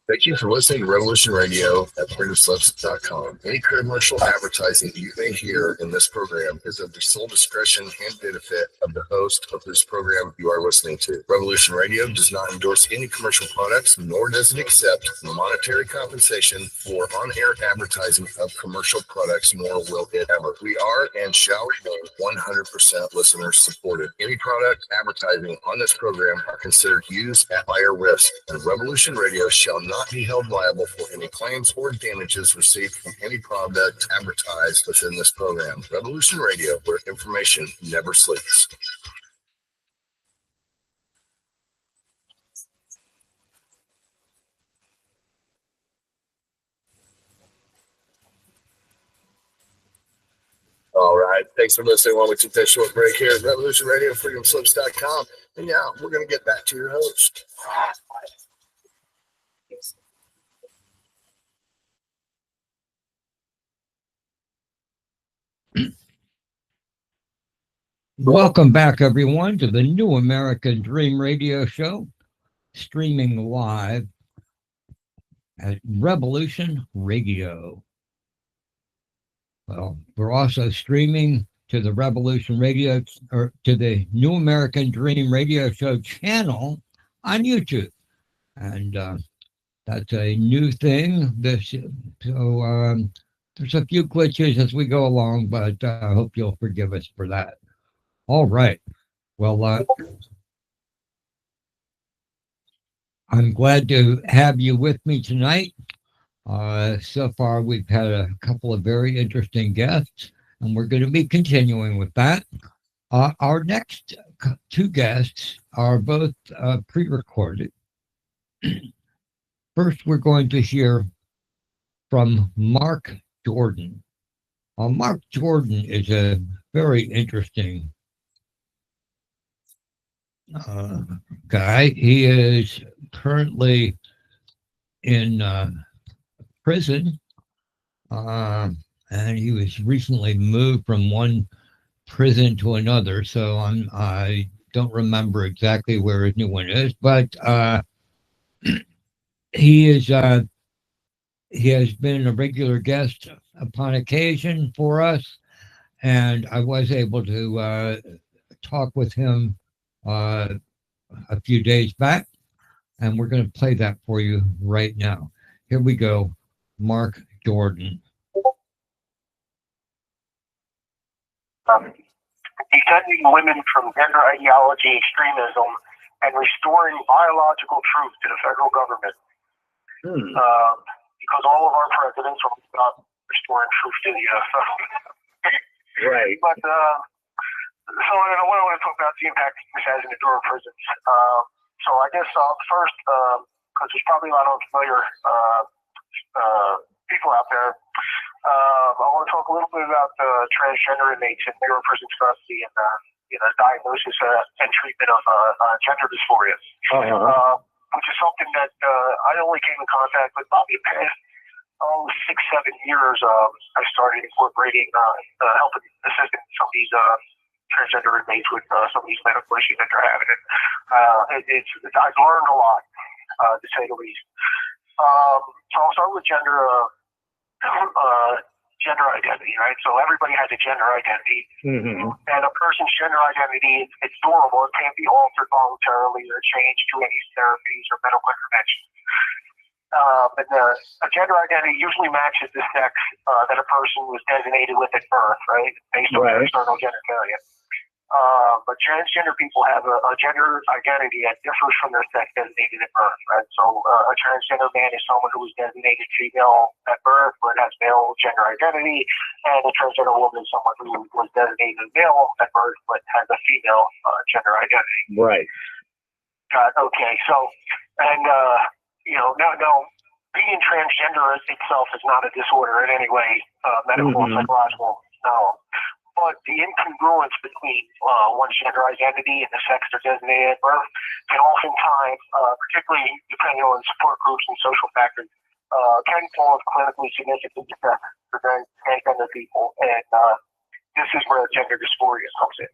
Thank you for listening to Revolution Radio at freedomslips.com. Any commercial advertising you may hear in this program is of the sole discretion and benefit of the host of this program you are listening to. Revolution Radio does not endorse any commercial products, nor does it accept monetary compensation for on-air advertising of commercial products, nor will it ever. We are and shall remain 100% listener supported. Any product advertising on this program are considered used at higher risk, and Revolution Radio shall not be held liable for any claims or damages received from any product advertised within this program. Revolution Radio, where information never sleeps. All right. Thanks for listening while we took that short break here at Revolution Radio, freedomslips.com. And yeah, we're going to get back to your host. Welcome back, everyone, to the New American Dream Radio Show, streaming live at Revolution Radio. Well, we're also streaming to the Revolution Radio, or to the New American Dream Radio Show channel on YouTube. And that's a new thing. There's a few glitches as we go along, but I hope you'll forgive us for that. All right. Well, I'm glad to have you with me tonight. So far, we've had a couple of very interesting guests, and we're going to be continuing with that. Our next two guests are both pre-recorded. First, we're going to hear from Mark Jordan. Mark Jordan is a very interesting guy. He is currently in prison, and he was recently moved from one prison to another. So I don't remember exactly where his new one is, but he has been a regular guest upon occasion for us, and I was able to talk with him a few days back, and we're going to play that for you right now. Here we go, Mark Jordan. Defending women from gender ideology extremism and restoring biological truth to the federal government. Because all of our presidents are about restoring truth to the Right. But so what I want to talk about the impact this has in the Durham prisons. So I guess first, because there's probably a lot of unfamiliar people out there, I want to talk a little bit about transgender inmates in Bureau of Prisons custody and diagnosis and treatment of gender dysphoria, which is something that I only came in contact with probably the past 6-7 years. I started incorporating helping assisting some of these transgender inmates with some of these medical issues that they're having. And I've learned a lot, to say the least. So I'll start with gender identity, right? So everybody has a gender identity, and a person's gender identity, it's durable. It can't be altered voluntarily or changed through any therapies or medical interventions. And a gender identity usually matches the sex that a person was designated with at birth, right? Based on their external genitalia. But transgender people have a gender identity that differs from their sex designated at birth, right? So a transgender man is someone who was designated female at birth but has male gender identity, and a transgender woman is someone who was designated male at birth but has a female gender identity. Right. Okay, so, and, no, being transgender itself is not a disorder in any way, medical or psychological, no. But the incongruence between one's gender identity and the sex they're designated at birth can oftentimes, particularly depending on support groups and social factors, can cause clinically significant effects for transgender people. And this is where gender dysphoria comes in.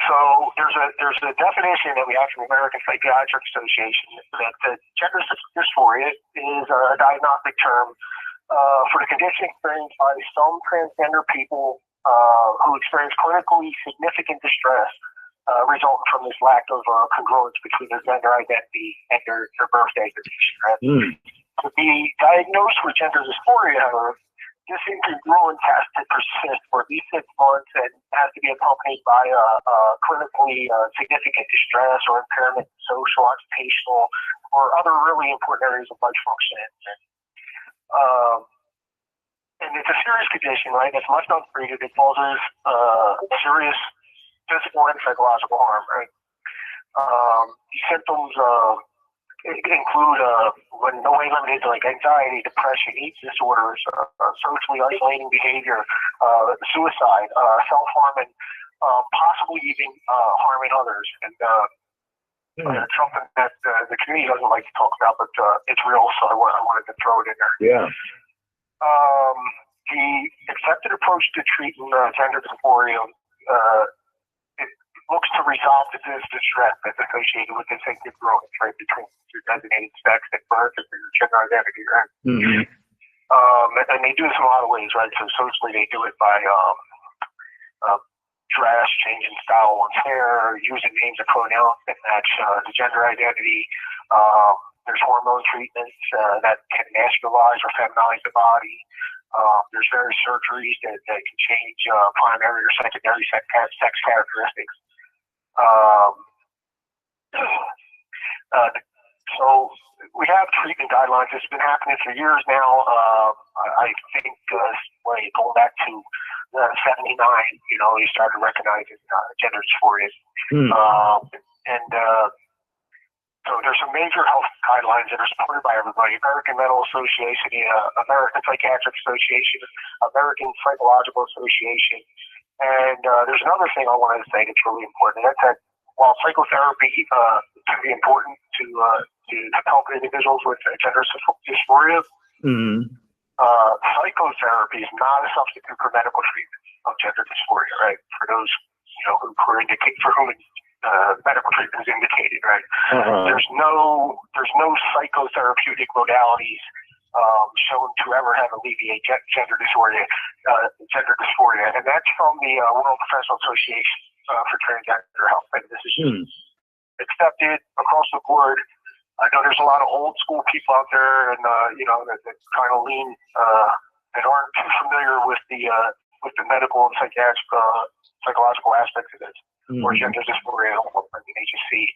So there's a definition that we have from the American Psychiatric Association that gender dysphoria is a diagnostic term for the condition experienced by some transgender people who experience clinically significant distress resulting from this lack of congruence between their gender identity and their birth designation. Right? To be diagnosed with gender dysphoria, however, this incongruence has to persist for at least 6 months and has to be accompanied by clinically significant distress or impairment in social, occupational, or other really important areas of life function. And it's a serious condition, right? It's left untreated. It causes serious physical and psychological harm, right? These symptoms include, when no way limited to like anxiety, depression, eating disorders, socially isolating behavior, suicide, self-harm, and possibly even harming others. And it's something that the community doesn't like to talk about, but it's real, so I wanted to throw it in there. Yeah. The accepted approach to treating gender dysphoria it looks to resolve the distress that's associated with this incongruence, right, between your designated sex at birth and your gender identity, right? And they do this in a lot of ways, right? So socially, they do it by dress, changing style on hair, using names and pronouns that match the gender identity. There's hormone treatments that can masculinize or feminize the body. There's various surgeries that can change primary or secondary sex characteristics. So we have treatment guidelines. It's been happening for years now. I think going back to 79, you started recognizing gender dysphoria. So there's some major health guidelines that are supported by everybody: American Mental Association, American Psychiatric Association, American Psychological Association. And there's another thing I wanted to say that's really important. That's that while psychotherapy can be important to help individuals with gender dysphoria, psychotherapy is not a substitute for medical treatment of gender dysphoria, right? For those for whom medical treatment is indicated, right? There's no psychotherapeutic modalities shown to ever have alleviate gender dysphoria, and that's from the World Professional Association for Transgender Health. And this is accepted across the board. I know there's a lot of old school people out there, and that kind of lean that aren't too familiar with the medical and psychological aspects of this, or gender dysphoria. I mean, they just see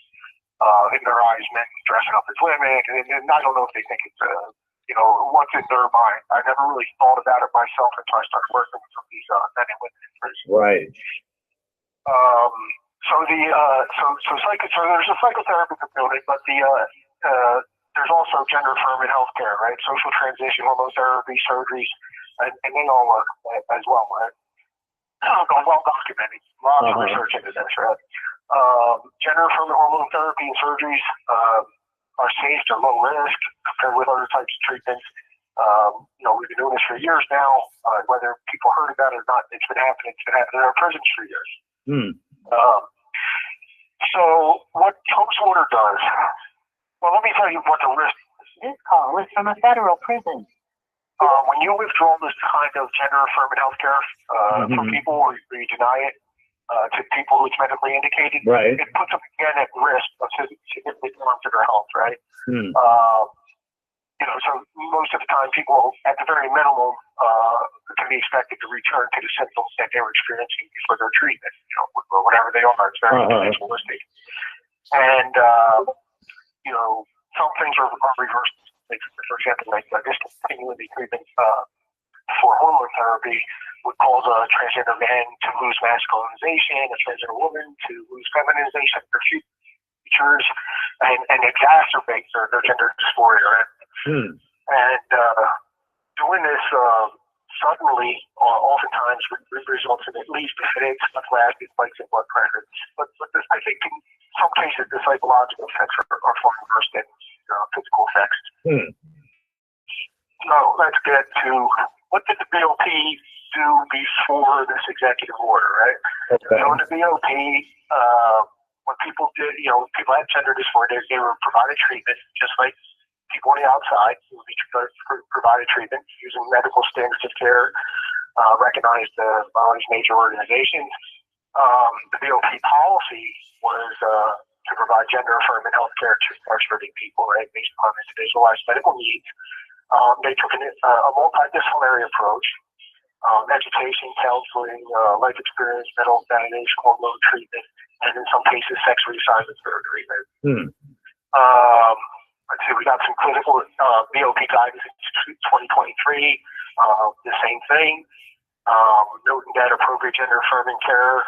in their eyes men dressing up as women, and I don't know if they think it's what's in their mind. I never really thought about it myself until I started working with some of these men and women in prison. Right. So there's a psychotherapy component, but there's also gender affirming healthcare, right? Social transition, hormone therapy, surgeries, and they all work as well, right? Well documented. Lots of research into this, right? Gender affirming hormone therapy and surgeries are safe, they're low risk compared with other types of treatments. We've been doing this for years now. Whether people heard about it or not, it's been happening in our prisons for years. So what Hope's Order does, well, let me tell you what the risk is. This call is from a federal prison. When you withdraw this kind of gender affirming healthcare from people, or you deny it to people who it's medically indicated, right, it puts them again at risk of significant harm to their health, right? So most of the time, people at the very minimum can be expected to return to the symptoms that they were experiencing before their treatment, whatever they are. It's very individualistic. And, some things are reversed. Like, for example, like discontinuing the treatment for hormone therapy would cause a transgender man to lose masculinization, a transgender woman to lose feminization of their features, and exacerbate their gender dysphoria. Right? And doing this suddenly oftentimes results in at least headaches, flashes, spikes in blood pressure. But I think in some cases the psychological effects are far worse than physical effects. So let's get to what did the BOP do before this executive order, right? Okay. So in the BOP, when people did, people had gender dysphoria, they were provided treatment just like people on the outside who would be provided treatment using medical standards of care recognized by all these major organizations. The BOP policy was to provide gender-affirming health care to incarcerated people, right, based on individualized medical needs. They took a multidisciplinary approach: education, counseling, life experience, mental examination, hormone treatment, and in some cases, sex reassignment for treatment. Let's see, we got some clinical BOP guidance in 2023, the same thing, noting that appropriate gender-affirming care,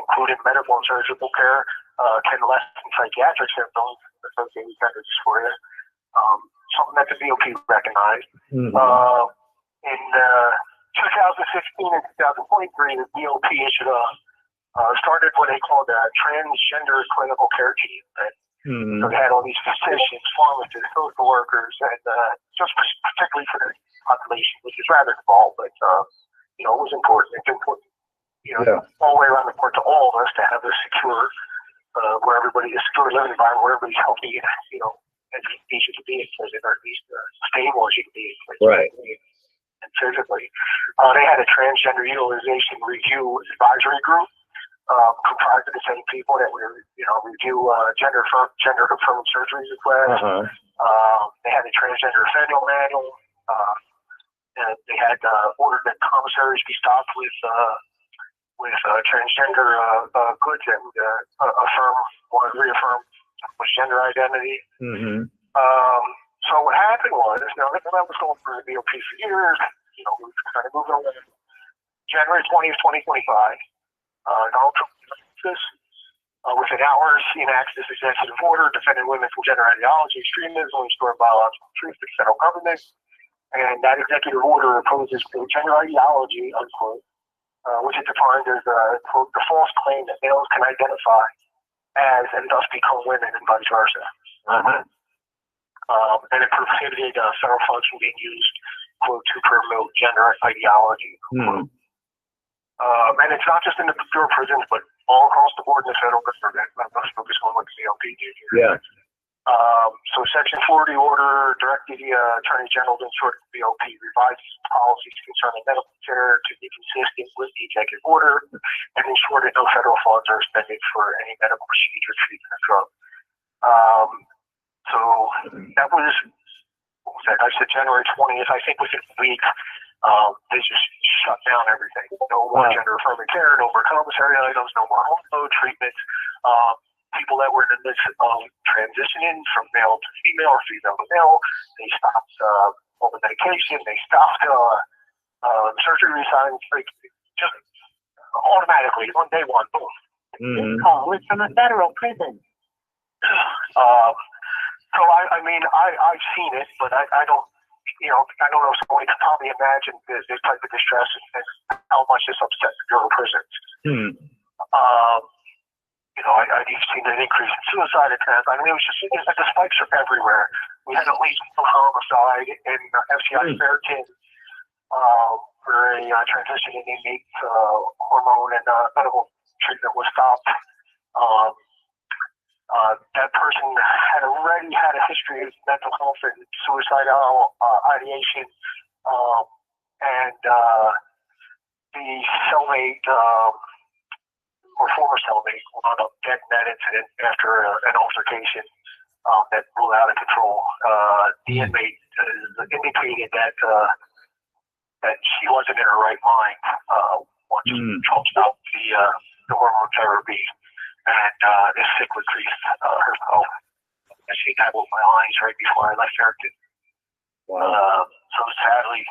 including medical and surgical care, can lessen psychiatric symptoms associated with gender dysphoria, something that the BOP recognized. In 2016 and 2023, the BOP issued started what they called a transgender clinical care team. Right? So they had all these physicians, pharmacists, social workers, and just particularly for the population, which is rather small, but it was important. It's important, all the way around the board to all of us to have a secure, where everybody is secure living environment, where everybody's healthy, and education to be in prison, or at least stable as you can be in prison. Right. And physically, they had a transgender utilization review advisory group. Comprised of the same people that we review gender-affirming surgery requests. They had a transgender offender manual. And they had ordered that commissaries be stocked with transgender goods that would reaffirm gender identity. So what happened was, that was going through the BOP for years. We were kind of moving on. January 20th, 2025. Donald Trump within hours enacts this executive order defending women from gender ideology, extremism, restoring biological truth to the federal government. And that executive order opposes gender ideology, unquote, which is defined as, quote, the false claim that males can identify as and thus become women and vice versa. And it prohibited federal funds from being used, quote, to promote gender ideology, quote. And it's not just in the Bureau of Prisons, but all across the board in the federal government. Let's focus on what the BOP did here. So Section 40 order directed the Attorney General to ensure that the BOP revises policies concerning medical care to be consistent with the executive order and ensure that no federal funds are expended for any medical procedure, treatment, or drug. So that was, what was that? I said January 20th. I think within a week, they just shut down everything. No more gender-affirming care, no more commissary items, no more hormone treatment. People that were in the midst of transitioning from male to female or female to male, they stopped all the medication, they stopped surgery resigns, just automatically, on day one, boom. This call is from a federal prison. So I've seen it, but I don't. I don't know if somebody can probably imagine this type of distress and how much this upset the Bureau of Prisons. I've seen an increase in suicide attempts. It was just, the spikes are everywhere. We had at least one homicide in FCI Fairton, where a transitioning inmate hormone and medical treatment was stopped. That person had already had a history of mental health and suicidal ideation, and the cellmate or former cellmate wound up dead in that incident after an altercation that blew out of control. The inmate indicated that that she wasn't in her right mind once Trump stopped the hormone therapy and this sick increased her health. And she dabbled my eyes right before I left Erickton. So sadly,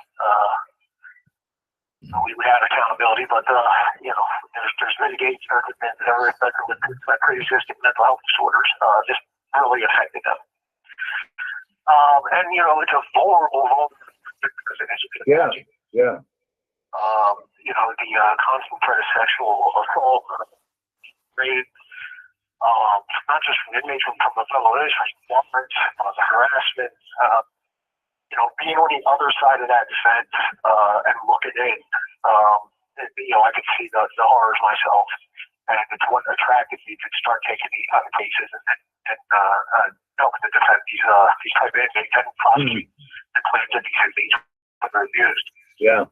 we had accountability, but there's mitigating circumstances that are better with pre-existing mental health disorders. Just really affected them. And it's a vulnerable because it is. Yeah. The constant threat of sexual assault, rape, not just from inmates, from the fellow inmates, the harassment, being on the other side of that fence and looking in, I could see the horrors myself, and it's what attracted me to start taking these kind of cases and helping to defend these type of inmates and prosecute the claims that these inmates are abused. Yeah.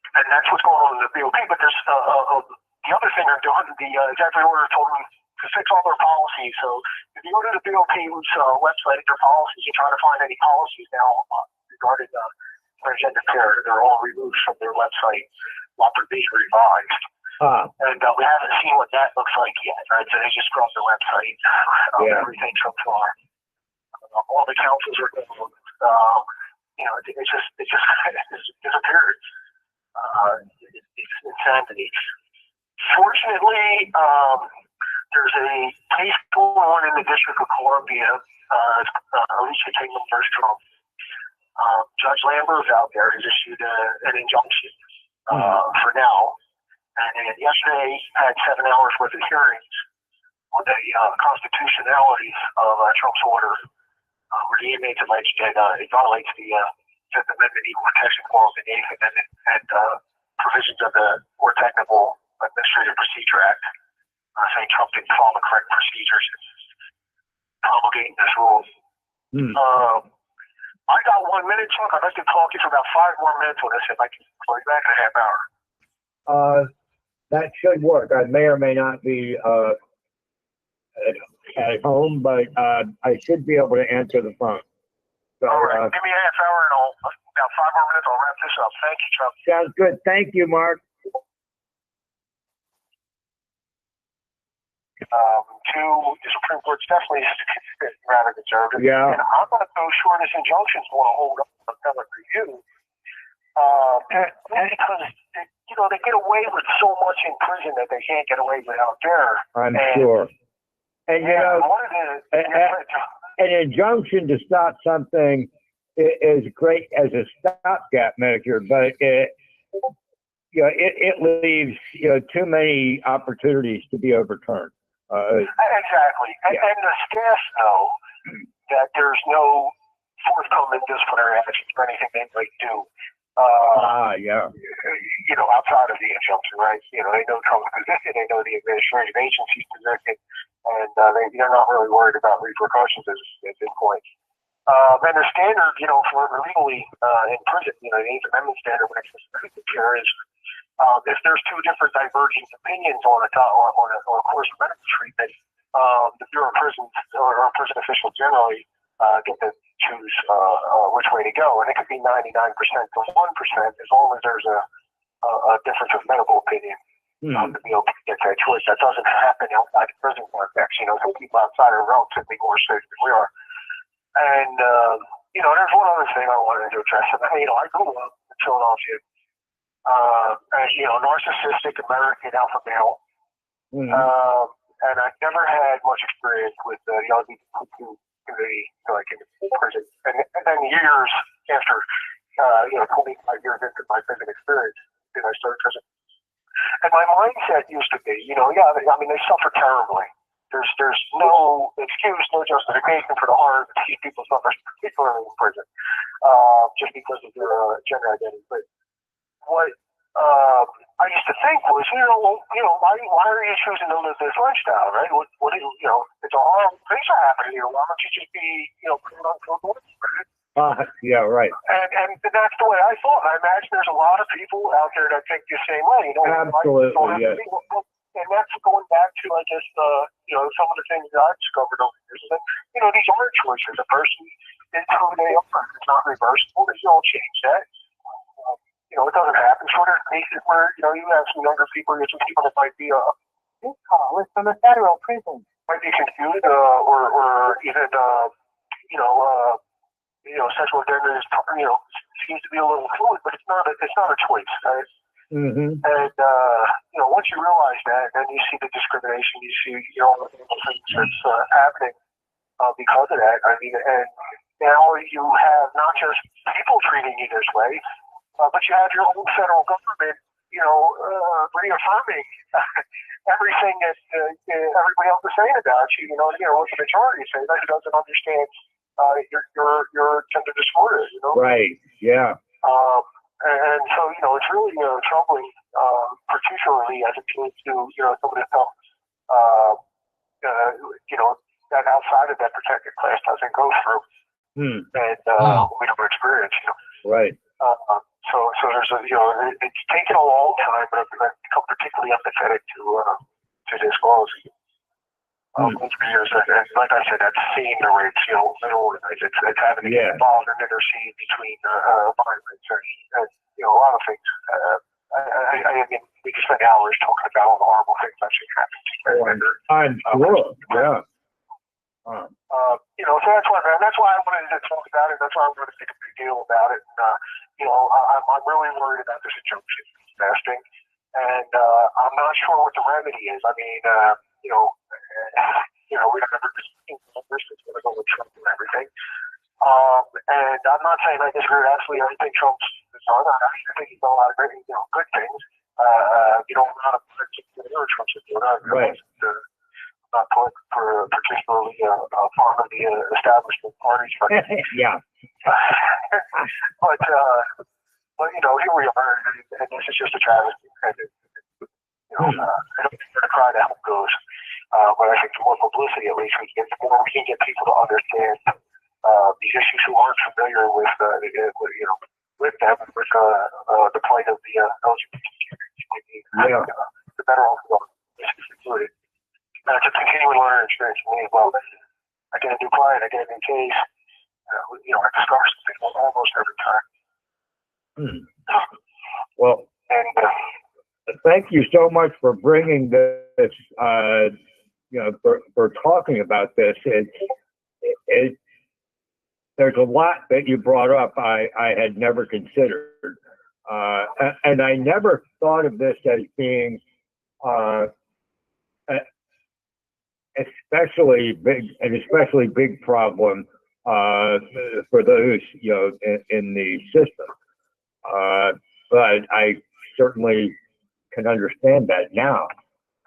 And that's what's going on in the BOP. But there's the other thing they're doing. The executive order told them to fix all their policies. So if you go to the BOP's website, their policies, you try to find any policies now regarding transgender care, they're all removed from their website while they're being revised. And we haven't seen what that looks like yet, right? So they just scrubbed the website, everything so far. All the councils are gone. It just disappeared. It's insanity. Fortunately, there's a case going on in the District of Columbia. Alicia Kingdom versus Trump. Judge Lambert's out there has issued an injunction for now. And yesterday had 7 hours worth of hearings on the constitutionality of Trump's order, where the inmates alleged that it violates the Fifth Amendment, Equal Protection Clause, and the Eighth Amendment, and provisions of the More Technical Administrative Procedure Act, saying Trump didn't follow the correct procedures in promulgating this rule. I got 1 minute, Chuck. I'd like to talk to you for about 5 more minutes on this if I can call you back in a half hour. That should work. I may or may not be at home, but I should be able to answer the phone. So, all right, give me a half hour and about 5 more minutes, I'll wrap this up. Thank you, Chuck. Sounds good. Thank you, Mark. The Supreme Court's definitely rather conservative. Yeah. And I'm not so sure this injunction's going to hold up for appellate review. Because they get away with so much in prison that they can't get away with out there. I'm sure. And an injunction to stop something is great as a stopgap measure, but it leaves too many opportunities to be overturned. Exactly, and the staff know that there's no forthcoming disciplinary action for anything they might do. Outside of the injunction, right? They know Trump's position, they know the administrative agency's position, and they're not really worried about repercussions at this point. And the standard, for legally in prison, the Eighth Amendment standard when it comes to care is if there's two different diverging opinions on a course of medical treatment, the Bureau of Prisons or prison officials generally get to choose which way to go, and it could be 99% to 1% as long as there's a difference of medical opinion. To be able to get that choice. That doesn't happen outside the prison context. Some people outside are relatively more safe than we are. And there's one other thing I wanted to address. I grew up in Philadelphia as narcissistic American alpha male, and I never had much experience with the LGBTQ community, like in prison. And then years after, 25 years into my prison experience, I started prison. And my mindset used to be, they suffer terribly. There's no excuse, no justification for the harm that these people suffer, particularly in prison, just because of their gender identity. But what I used to think was, why are you choosing to live this lifestyle, right? What is, it's a horrible things are happening here. Why don't you just be, quote unquote, right? Yeah, right. And that's the way I thought. I imagine there's a lot of people out there that think the same way. Absolutely, yes. And that's going back to, I guess, some of the things that I've discovered over the years. These aren't choices. A person it's who they are. It's not reversible. You don't change that. It doesn't happen. So there's cases where, you have some younger people, there's some people that might be, This call is from a federal prison. might be confused, or even, sexual gender is, seems to be a little fluid, but it's not a choice, right? Mm-hmm. And, once you realize that, then you see the discrimination, you see, all the things that's happening because of that. I mean, and now you have not just people treating you this way, but you have your own federal government, reaffirming everything that everybody else is saying about you. What the majority say, that doesn't understand your gender dysphoria. Right. Yeah. And so, it's really troubling, particularly as it relates to, some of the stuff, that outside of that protected class doesn't go through, and we don't experience. Right. So there's it's taken a long time, but I've become particularly empathetic to this cause. Years, and like I said, I've seen the rates, it's having to get involved and intercede between violence and a lot of things. I mean, we could spend hours talking about all the horrible things that should happen to gender. I'm sure. Yeah. So that's why I wanted to talk about it. That's why I'm going to make a big deal about it. And, I'm really worried about this injunction investing, and I'm not sure what the remedy is. I mean, we don't ever numbers. It's going to go with Trump and everything. And I'm not saying I disagree with absolutely everything Trump's done. I think he's done a lot of great, good things. A lot of particular Trump's doing. Right. Not particularly fond of the establishment parties. Yeah. But here we are, and this is just a travesty. And I don't think the cry to help goes. But I think the more publicity, at least, we can get people to understand these issues who aren't familiar with them, with the plight of the LGBTQ community. The better off this is included. And it's a continuing learning experience for me as well. I get a new client, I get a new case. I discover something almost every time. Well, thank you so much for bringing this, for talking about this. There's a lot that you brought up I had never considered. And I never thought of this as being especially big problem for those in the system. But I certainly can understand that now.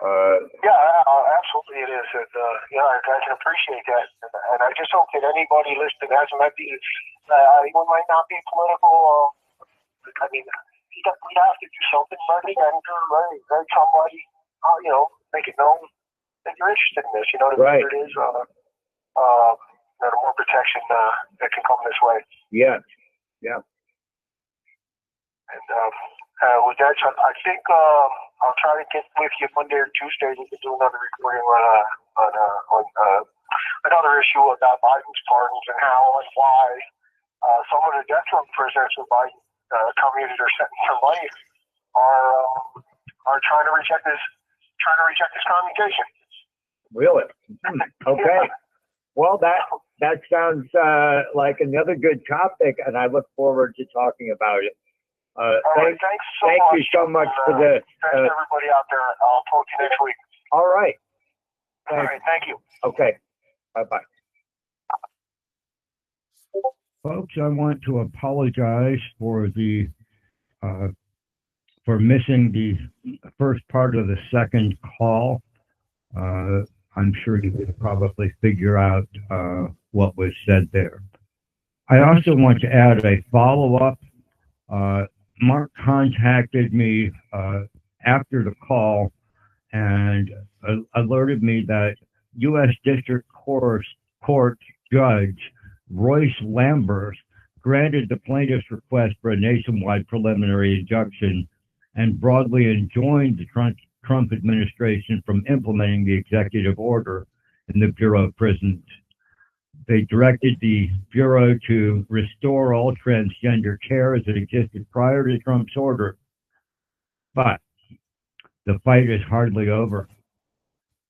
Absolutely it is. And, I can appreciate that. And I just hope that anybody listening anyone might not be political. I mean, we'd have to do something. Let somebody, make it known that you're interested in this. The better it is, the more protection that can come this way. Yeah. And with that, I think I'll try to get with you Monday or Tuesday. We can do another recording on another issue about Biden's pardons and how and why some of the death row prisoners who Biden commuted or sentenced to life are trying to reject this commutation. Really? Okay. Well, that sounds like another good topic, and I look forward to talking about it. Thank you so much for this. Thanks everybody out there. I'll talk to you next week. All right. All right. Thank you. Okay. Bye-bye. Folks, I want to apologize for for missing the first part of the second call. I'm sure you could probably figure out what was said there. I also want to add a follow-up. Mark contacted me after the call and alerted me that U.S. District Court Judge Royce Lambert granted the plaintiff's request for a nationwide preliminary injunction and broadly enjoined the Trump administration from implementing the executive order in the Bureau of Prisons. they directed the Bureau to restore all transgender care as it existed prior to Trump's order. But the fight is hardly over.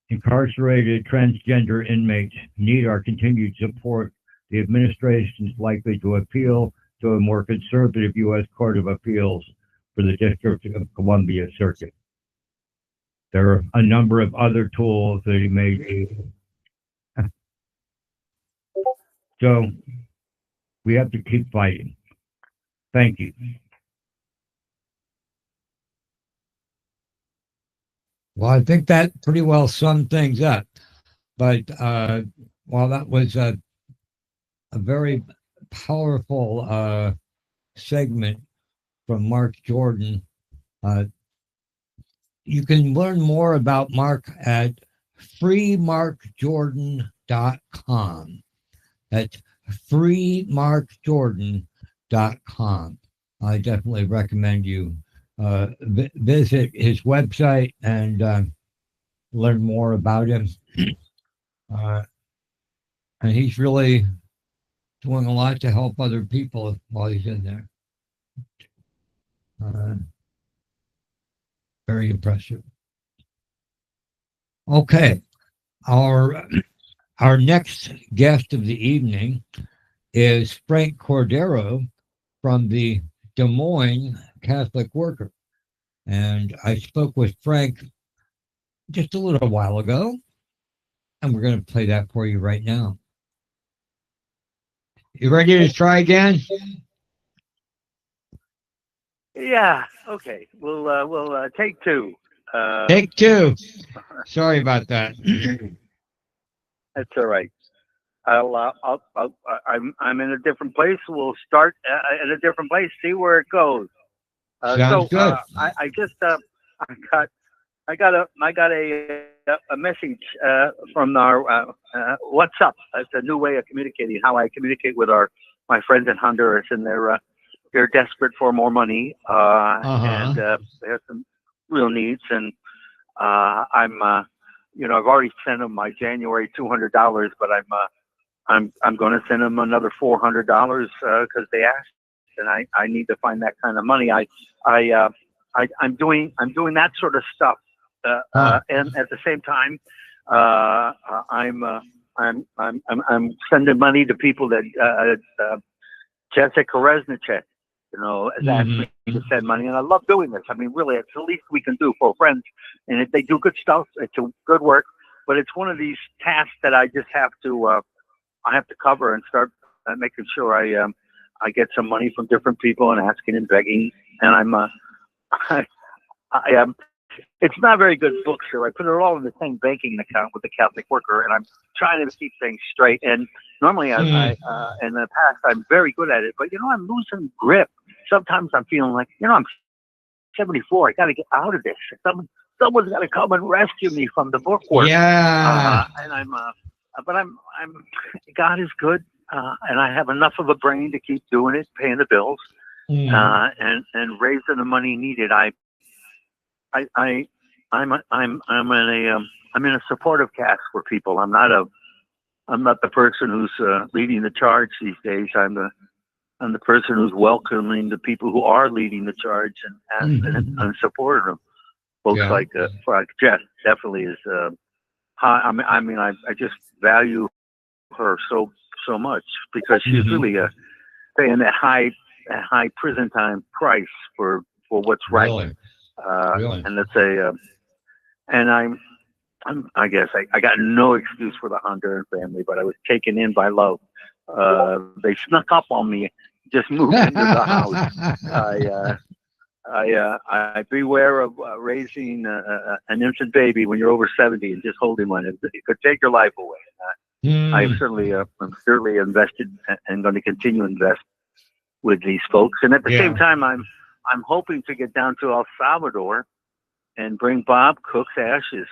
Incarcerated transgender inmates need our continued support. The administration is likely to appeal to a more conservative U.S. Court of Appeals for the District of Columbia Circuit. There are a number of other tools that he may use. So we have to keep fighting. Thank you. Well, I think that pretty well summed things up. But while that was a very powerful segment from Mark Jordan, you can learn more about Mark at freemarkjordan.com. That's freemarkjordan.com. I definitely recommend you visit his website and learn more about him. And he's really doing a lot to help other people while he's in there. Very impressive. Okay, our next guest of the evening is Frank Cordero from the Des Moines Catholic Worker. And I spoke with Frank just a little while ago, and we're going to play that for you right now. You ready to try again? Yeah. Okay. We'll take two. Take two. Sorry about that. That's all right. I'm in a different place. We'll start at a different place. See where it goes. Sounds good. I got a message from our WhatsApp. It's a new way of communicating. How I communicate with my friends in Honduras, and they're desperate for more money, and they have some real needs. And I've already sent them my January $200, but I'm going to send them another $400 because they asked, and I need to find that kind of money. I'm doing that sort of stuff, and at the same time, I'm sending money to people that Jessica Reznicek, has asked me to send money, and I love doing this. I mean, really, it's the least we can do for friends, and if they do good stuff, it's a good work. But it's one of these tasks that I just have to cover and start making sure I get some money from different people and asking and begging. And it's not a very good book, sir. I put it all in the same banking account with the Catholic Worker, and I'm trying to keep things straight. And normally, in the past, I'm very good at it, but I'm losing grip. Sometimes I'm feeling like, I'm 74. I got to get out of this. Someone's got to come and rescue me from the bookwork. Yeah. And but God is good, and I have enough of a brain to keep doing it, paying the bills, and raising the money needed. I'm in a supportive cast for people. I'm not the person who's leading the charge these days. I'm the person who's welcoming the people who are leading the charge and supporting them. Folks like Jess definitely is. I just value her so much because she's really paying that high prison time price for what's right. Really? And let's say, and I guess I got no excuse for the Honduran family, but I was taken in by love. They snuck up on me, just moved into the house. I beware of raising an infant baby when you're over 70 and just holding one. It could take your life away. I'm certainly invested and going to continue to invest with these folks. And at the same time, I'm hoping to get down to El Salvador and bring Bob Cook's ashes.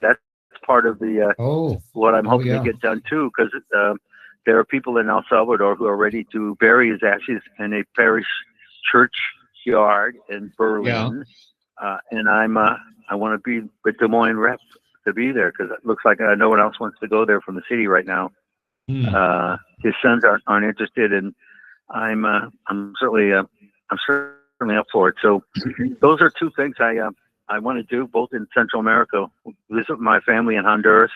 That's part of the what I'm hoping to get done too, because there are people in El Salvador who are ready to bury his ashes in a parish churchyard in Berlin. And I want to be the Des Moines rep to be there because it looks like no one else wants to go there from the city right now. His sons aren't interested, and I'm certainly up for it. So those are two things I want to do, both in Central America, visit my family in Honduras,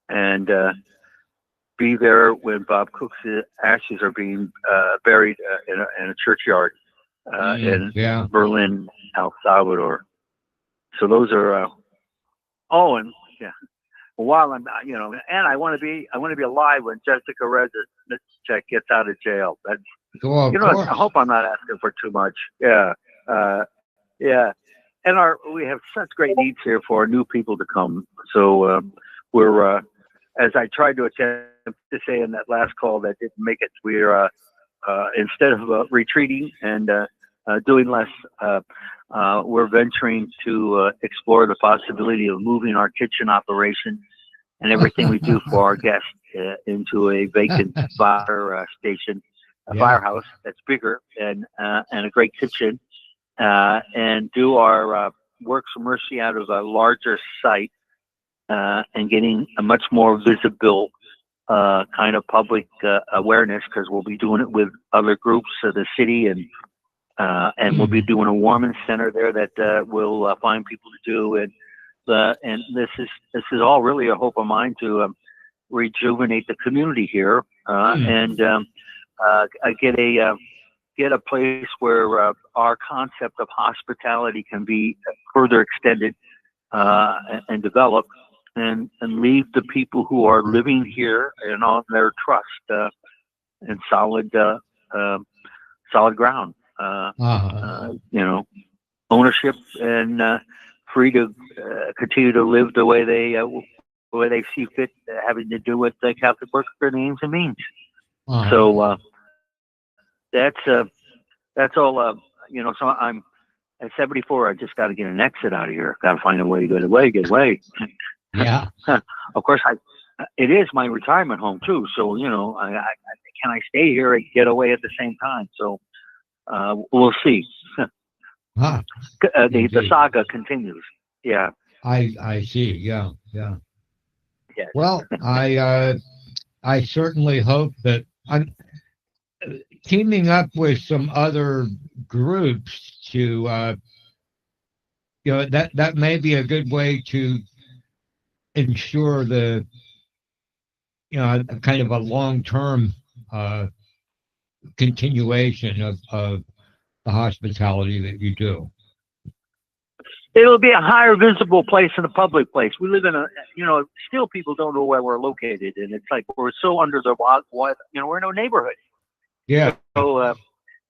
and be there when Bob Cook's ashes are being buried in a churchyard in Berlin, El Salvador. So those are while I'm and I want to be alive when Jessica Reznicek gets out of jail. That's I hope I'm not asking for too much. Yeah. And we have such great needs here for new people to come. So we're as I tried to attempt to say in that last call that didn't make it, we're instead of retreating and doing less, we're venturing to explore the possibility of moving our kitchen operation and everything we do for our guests into a vacant fire station, firehouse that's bigger and a great kitchen, and do our Works for Mercy out of a larger site and getting a much more visible kind of public awareness, because we'll be doing it with other groups of the city, and we'll be doing a warming center there that we'll find people to do, and this is all really a hope of mine to rejuvenate the community here and get a place where our concept of hospitality can be further extended and developed, and leave the people who are living here and on their trust in solid ground. Ownership and free to continue to live the way they see fit, having to do with the Catholic worker names and means. So that's all. So I'm at 74. I just got to get an exit out of here. Got to find a way to get away. Yeah. Of course, it is my retirement home too. So can I stay here and get away at the same time? So we'll see. The saga continues. Yeah. I see. Yeah. Yes. Well, I certainly hope that I'm teaming up with some other groups to that may be a good way to ensure the kind of a long-term continuation of the hospitality that you do. It'll be a higher visible place than a public place. We live in still people don't know where we're located, and it's like we're so under the we're in a neighborhood. Yeah. So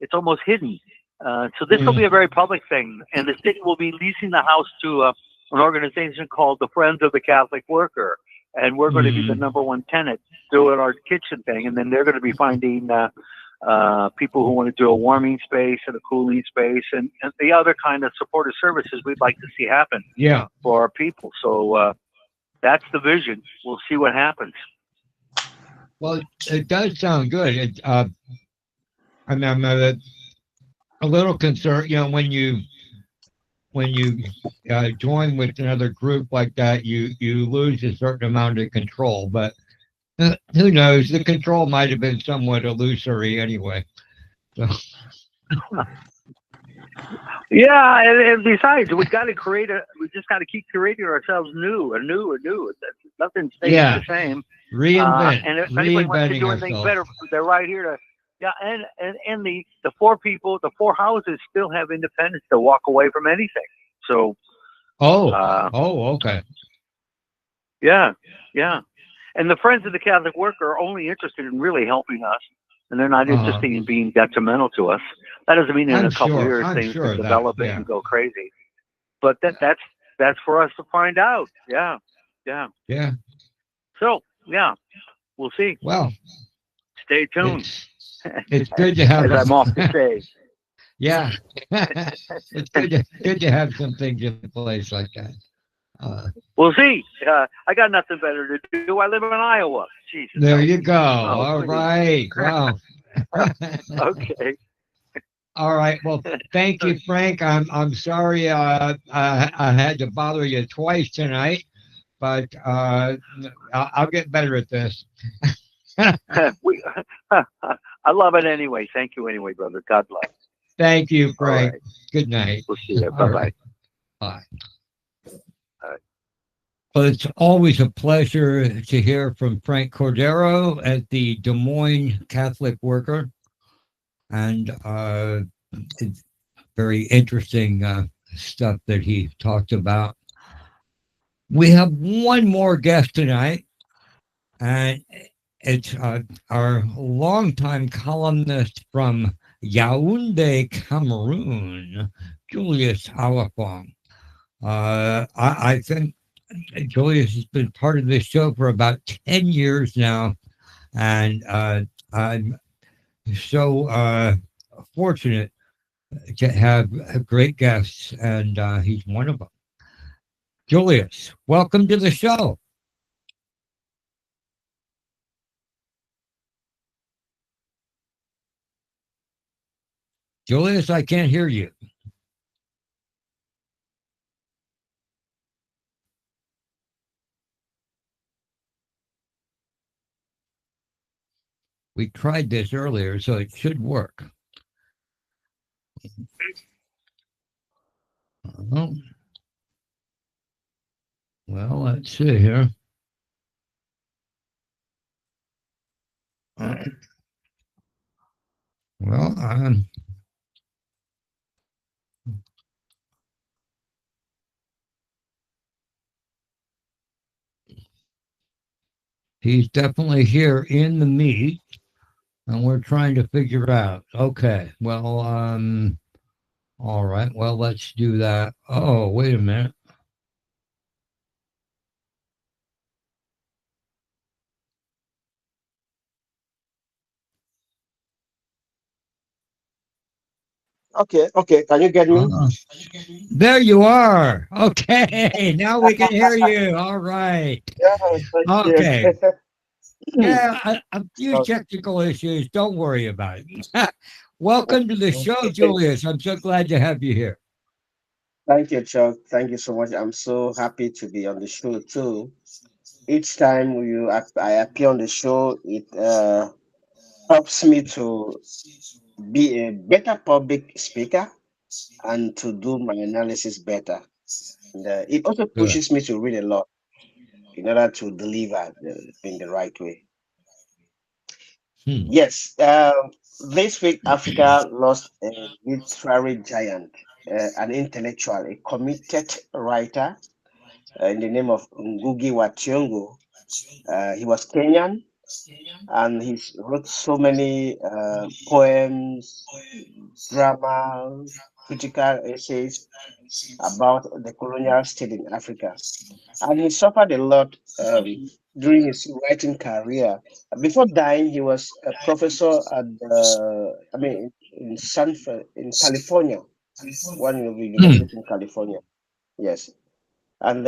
it's almost hidden. So this will be a very public thing, and the city will be leasing the house to an organization called the Friends of the Catholic Worker, and we're going to be the number one tenant doing our kitchen thing, and then they're going to be finding people who want to do a warming space and a cooling space and the other kind of supportive services we'd like to see happen for our people. So that's the vision. We'll see what happens. Well, it does sound good. I'm a little concerned, when you join with another group like that, you lose a certain amount of control, but who knows? The control might have been somewhat illusory anyway. So. Yeah, and besides, we just got to keep creating ourselves anew. Nothing stays the same. Reinvent. And if anybody wants to do anything better, they're right here to. Yeah, and the four houses still have independence to walk away from anything. So. Okay. Yeah. And the Friends of the Catholic Worker are only interested in really helping us, and they're not interested in being detrimental to us. That doesn't mean in a couple of years things can develop and go crazy. But that's for us to find out. Yeah. So we'll see. Well, stay tuned. It's good to have. As I'm off the stage. Yeah, it's good to have some things in place like that. We'll see. I got nothing better to do. I live in Iowa. Jesus. There you go. All right. Wow. Okay. All right. Well, thank you, Frank. I'm sorry I had to bother you twice tonight, but I'll get better at this. I love it anyway. Thank you anyway, brother. God bless. Thank you, Frank. Right. Good night. We'll see you. All Bye-bye. right. Bye. Well, it's always a pleasure to hear from Frank Cordero at the Des Moines Catholic Worker. And it's very interesting stuff that he talked about. We have one more guest tonight, and it's our longtime columnist from Yaoundé, Cameroon, Julius Awafong. I think Julius has been part of this show for about 10 years now, and I'm so fortunate to have great guests, and he's one of them. Julius, welcome to the show. Julius, I can't hear you. We tried this earlier, so it should work. Well, let's see here. Well, he's definitely here in the meet, and we're trying to figure out. Okay, well, all right. Well, let's do that. Oh, wait a minute. Okay. Can you get me? There you are. Okay, now we can hear you. All right. Yeah, Okay. thank you. Yeah, a few technical issues. Don't worry about it. Welcome to the show, Julius. I'm so glad to have you here. Thank you, Chuck. Thank you so much. I'm so happy to be on the show too. Each time I appear on the show, it helps me to be a better public speaker and to do my analysis better. And it also pushes me to read a lot in order to deliver in the right way. Yes, this week Africa lost a literary giant, an intellectual, a committed writer in the name of Ngugi wa Thiong'o. He was Kenyan, and he wrote so many poems, drama, critical essays about the colonial state in Africa. And he suffered a lot during his writing career. Before dying, he was a professor at in California, one of the universities in California. Yes, and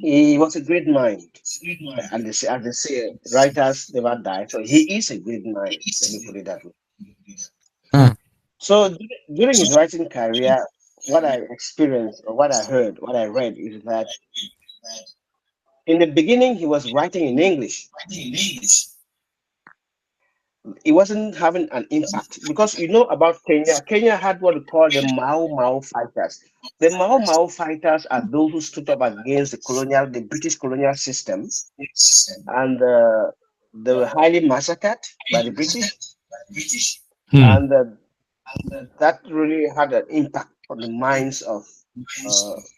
he was a great mind. And as they say, writers never die. So he is a great mind. Let me put it that way. So during his writing career, what I experienced or what I heard, what I read is that in the beginning he was writing in English. It wasn't having an impact because you know about Kenya. Kenya had what we call the Mau Mau fighters. The Mau Mau fighters are those who stood up against the British colonial system, and they were highly massacred by the British. And that really had an impact on the minds of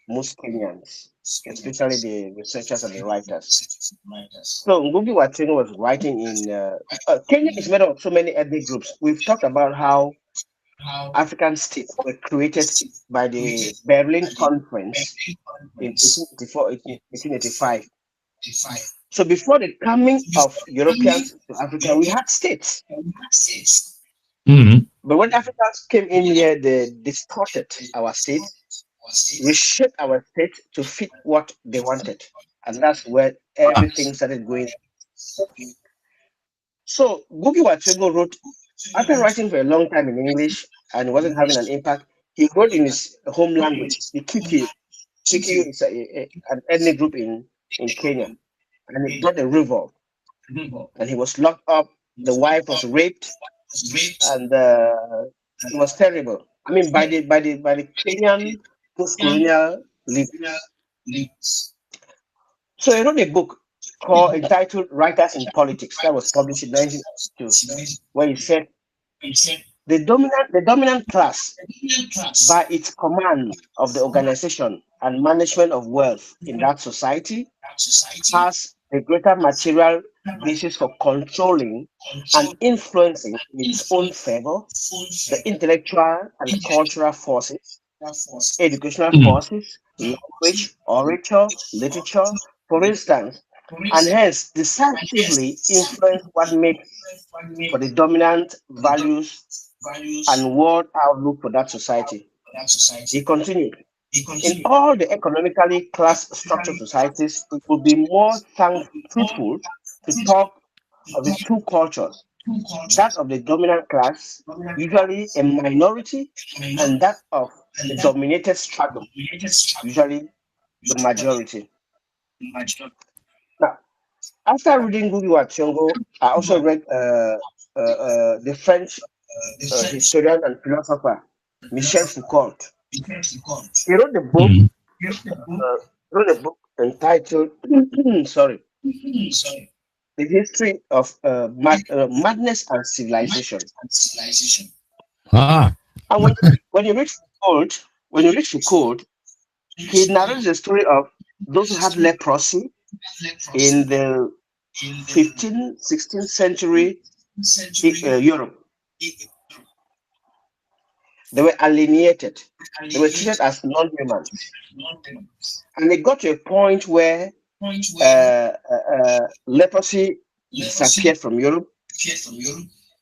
most Kenyans, especially the researchers and the writers. So Ngugi wa Thiong'o was writing in Kenya is made up of so many ethnic groups. We've talked about how African states were created by the Berlin Conference in 1885. So before the coming of Europeans to Africa, we had states. But when Africans came in here, they distorted our state, reshaped our state to fit what they wanted. And that's where everything started going. So Ngugi wa Thiong'o wrote, after writing for a long time in English and wasn't having an impact, he wrote in his home language, the Kikuyu. Kikuyu is an ethnic group in Kenya. And it brought a revolt. and he was locked up. The wife was raped, and it was terrible. I mean, by the Kenyan post-colonial leaders. So he wrote a book entitled "Writers in Politics" that was published in 1992, where he said the dominant class, by its command of the organization and management of wealth in that society, has a greater material basis for controlling and influencing in its own favor the intellectual and cultural forces, educational forces, language, literature, for instance, and hence decisively influence what makes for the dominant values and world outlook for that society. He continued, in all the economically class structured societies, it would be more fruitful to talk of the two cultures, that of the dominant class, usually a minority, and that of the dominated stratum, usually the majority. Now, after reading Ngugi wa Thiong'o, I also read the French historian and philosopher Michel Foucault. He wrote the book, entitled The History of Madness and Civilization. And when you read Foucault, he narrates the story of those who had leprosy in the 15th, 16th century Europe. They were alienated. They were treated as non-humans. And they got to a point where leprosy disappeared from Europe.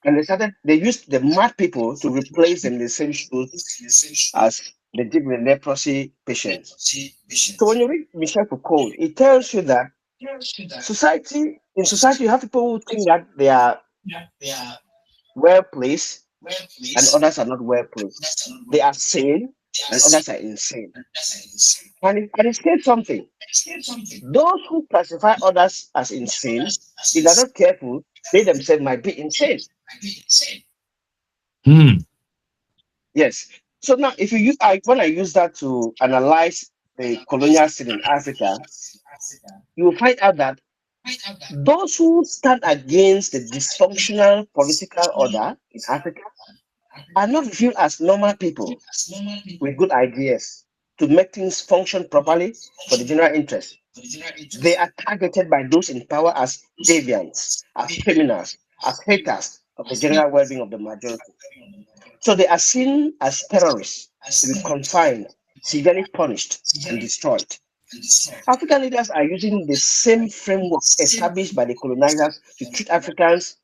And they used the mad people to replace them in the same shoes as they did with leprosy patients. So when you read Michel Foucault, it tells you that in society you have people who think that they are well placed and others are not well placed. They are sane and others are insane. And it says something. Those who classify others as insane, if they're not careful, they themselves might be insane. Yes. So now, when I use that to analyze the colonial scene in Africa, you will find out that those who stand against the dysfunctional political order in Africa are not viewed as normal people with good ideas to make things function properly for the general interest. They are targeted by those in power as deviants, as criminals, as haters of the general well-being of the majority. So they are seen as terrorists to be confined, severely punished, and destroyed. African leaders are using the same framework established by the colonizers to treat Africans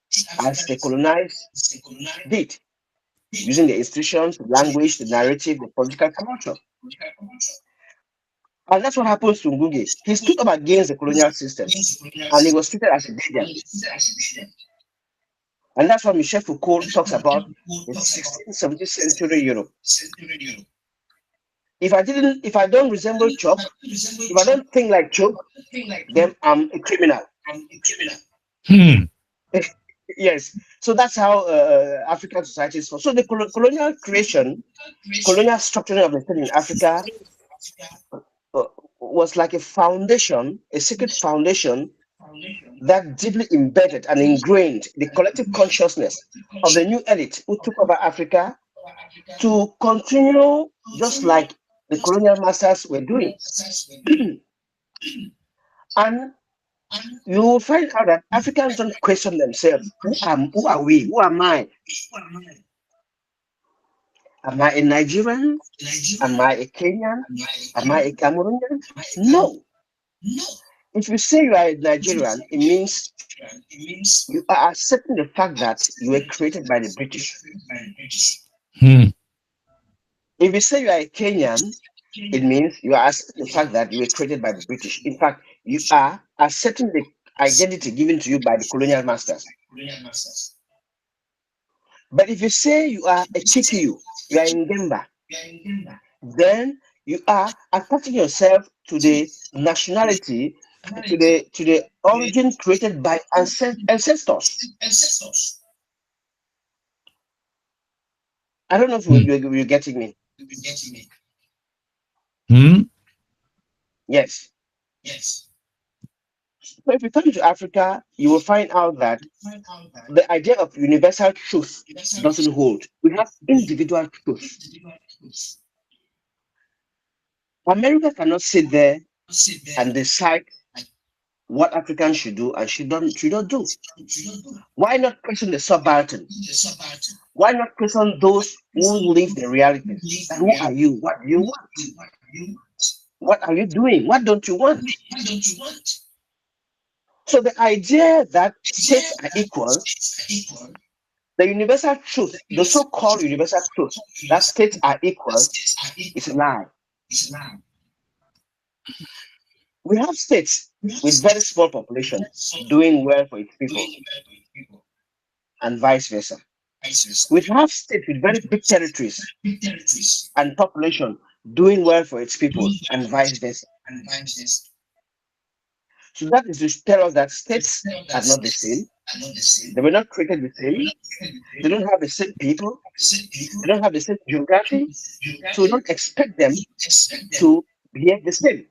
as the colonized did, using the institutions, the language, the narrative, the political culture. And that's what happens to Ngugi. He stood up against the colonial system, and he was treated as a deviant. And that's what Michel Foucault talks about in 16th, 17th century Europe. If I don't resemble Chok, if I don't think like Chok, then I'm a criminal. Yes. So that's how African societies work. So the colonial structuring of the state in Africa was like a foundation, a secret foundation that deeply embedded and ingrained the collective consciousness of the new elite who took over Africa to continue just like the colonial masters were doing. And you will find out that Africans don't question themselves. Who are we? Who am I? Am I a Nigerian? Am I a Kenyan? Am I a Cameroonian? No. If you say you are a Nigerian, it means you are accepting the fact that you were created by the British. If you say you are a Kenyan, it means you are accepting the fact that you were created by the British. In fact, you are accepting the identity given to you by the colonial masters. But if you say you are a Chikiyu, you are in Demba, then you are attaching yourself to the nationality to the origin created by ancestors. I don't know if you're getting me. Yes. So if you come to Africa, you will find out that the idea of universal truth doesn't hold. We have individual truth. America cannot sit there and decide what Africans should do and should not do. Why not question the subaltern? Why not question those who live the reality? Who are you? What do you want? What are you doing? What don't you want? So the idea that states are equal, the universal truth, the so-called universal truth that states are equal, is a lie. We have states with very small population doing well for its people, and vice versa. We have states with very big territories and population doing well for its people, and vice versa. So that is to tell us that states are not the same. They were not created the same. They don't have the same people. They don't have the same geography. So we don't expect them to behave the same.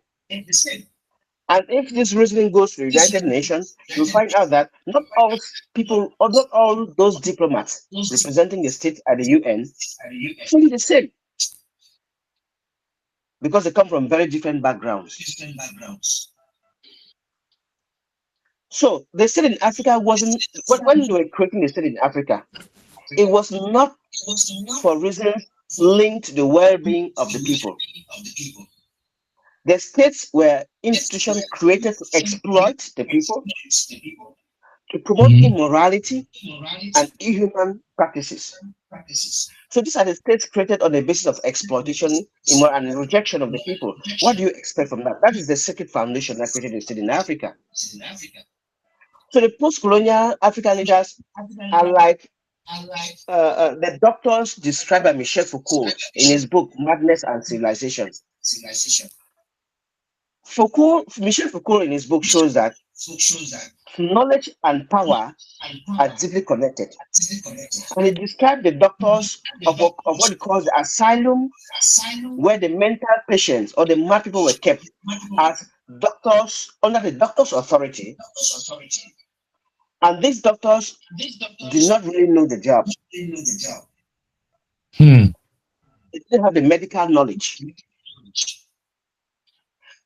And if this reasoning goes to the United Nations, you'll find out that not all people, or not all those diplomats representing the states at the UN, actually the same, because they come from very different backgrounds. So the state in Africa wasn't, when they were creating the state in Africa, it was not for reasons linked to the well-being of the people. The states were institutions created to exploit the people, to promote immorality and inhuman practices. So these are the states created on the basis of exploitation and rejection of the people. What do you expect from that? That is the secret foundation that created the state in Africa. So the post-colonial African leaders are like the doctors described by Michel Foucault in his book Madness and Civilization. Michel Foucault in his book shows that knowledge and power are deeply connected. And he described the doctors of what he calls the asylum, where the mental patients or the mad people were kept as doctors under the doctor's authority. And these doctors did not really know the job. They didn't have the medical knowledge.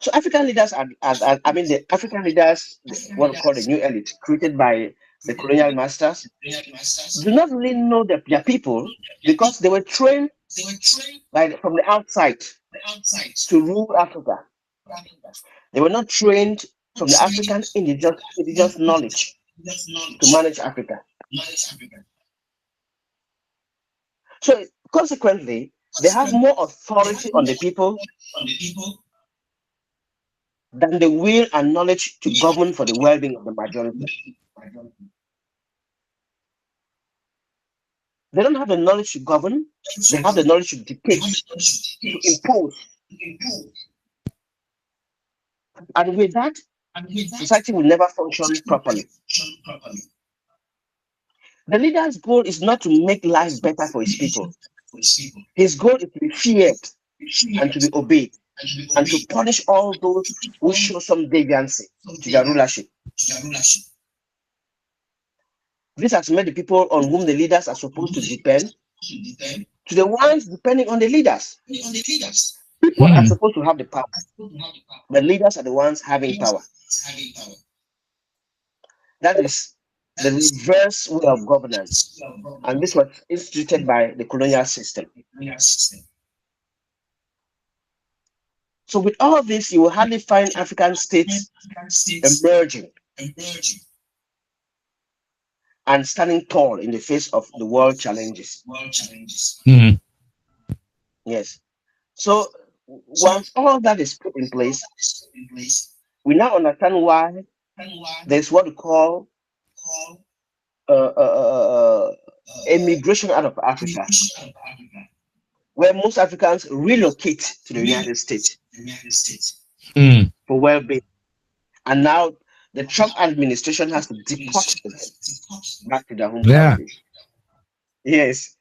So African leaders the African leaders, what we call the new elite, created by the colonial masters, do not really know their people because they were trained from the outside to rule Africa. They were not trained from the African indigenous knowledge to manage Africa. So consequently, they have more authority on the people than the will and knowledge to govern for the well-being of the majority. They don't have the knowledge to govern, they have the knowledge to dictate, to impose. And with that, society will never function properly. The leader's goal is not to make life better for his people. His goal is to be feared and to be obeyed, and to punish all those who show some deviancy to their rulership. This has made the people on whom the leaders are supposed to depend to the ones depending on the leaders. People are supposed to have the power. The leaders are the ones having power. That is the reverse way of governance. And this was instituted by the colonial system. So with all of this, you will hardly find African states emerging and standing tall in the face of the world challenges. Yes. So once all that is put in place, we now understand why there's what we call immigration out of Africa, where most Africans relocate to the United States for well-being. And now the Trump administration has to deport them back to their home Yeah. countries. Yes.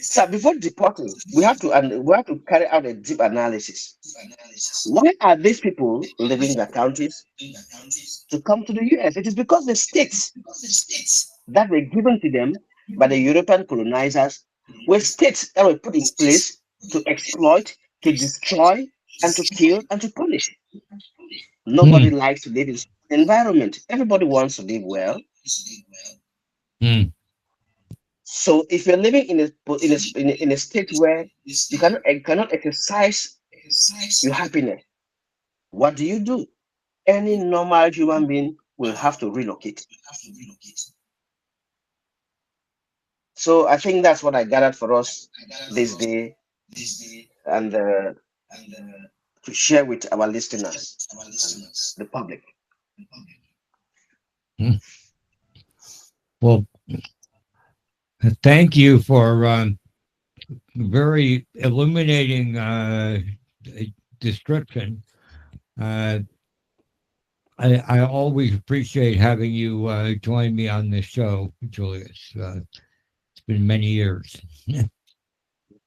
So before deporting, we have to carry out a deep analysis. Why are these people leaving their countries to come to the US? It is because the states that were given to them by the European colonizers were states that were put in place to exploit, to destroy, and to kill and to punish. Nobody likes to live in such an environment. Everybody wants to live well. So if you're living in a state where you cannot exercise your happiness, what do? Any normal human being will have to relocate. So I think that's what I gathered for us this day, and to share with our listeners and the public. Well, thank you for very illuminating description. I always appreciate having you join me on this show, Julius. It's been many years.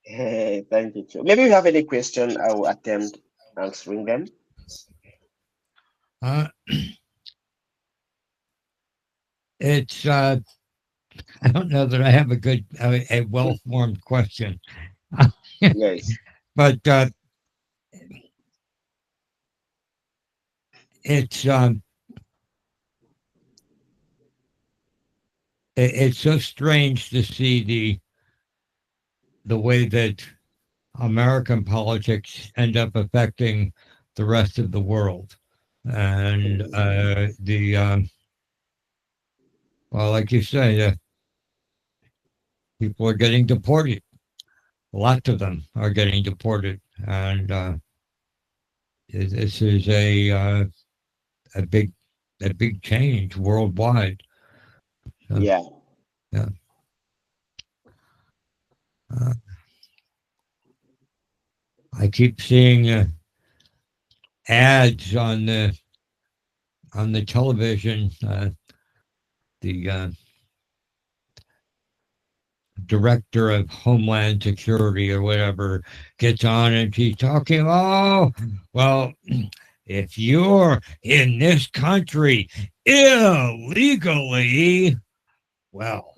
Hey, thank you. Maybe you have any question, I will attempt answering them. It's I don't know that I have a well-formed question. Yes. But it's so strange to see the way that American politics end up affecting the rest of the world, and well, like you say, people are getting deported. Lots of them are getting deported, and this is a big change worldwide. So, yeah. I keep seeing ads on the television. The director of Homeland Security or whatever gets on and she's talking, oh, well, if you're in this country illegally, well,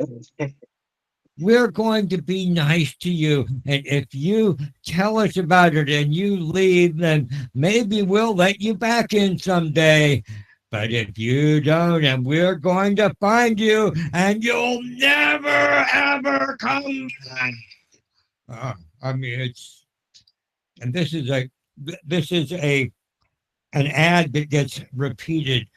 we're going to be nice to you. And if you tell us about it and you leave, then maybe we'll let you back in someday. But if you don't, and we're going to find you, and you'll never, ever come back. I mean, this is an ad that gets repeated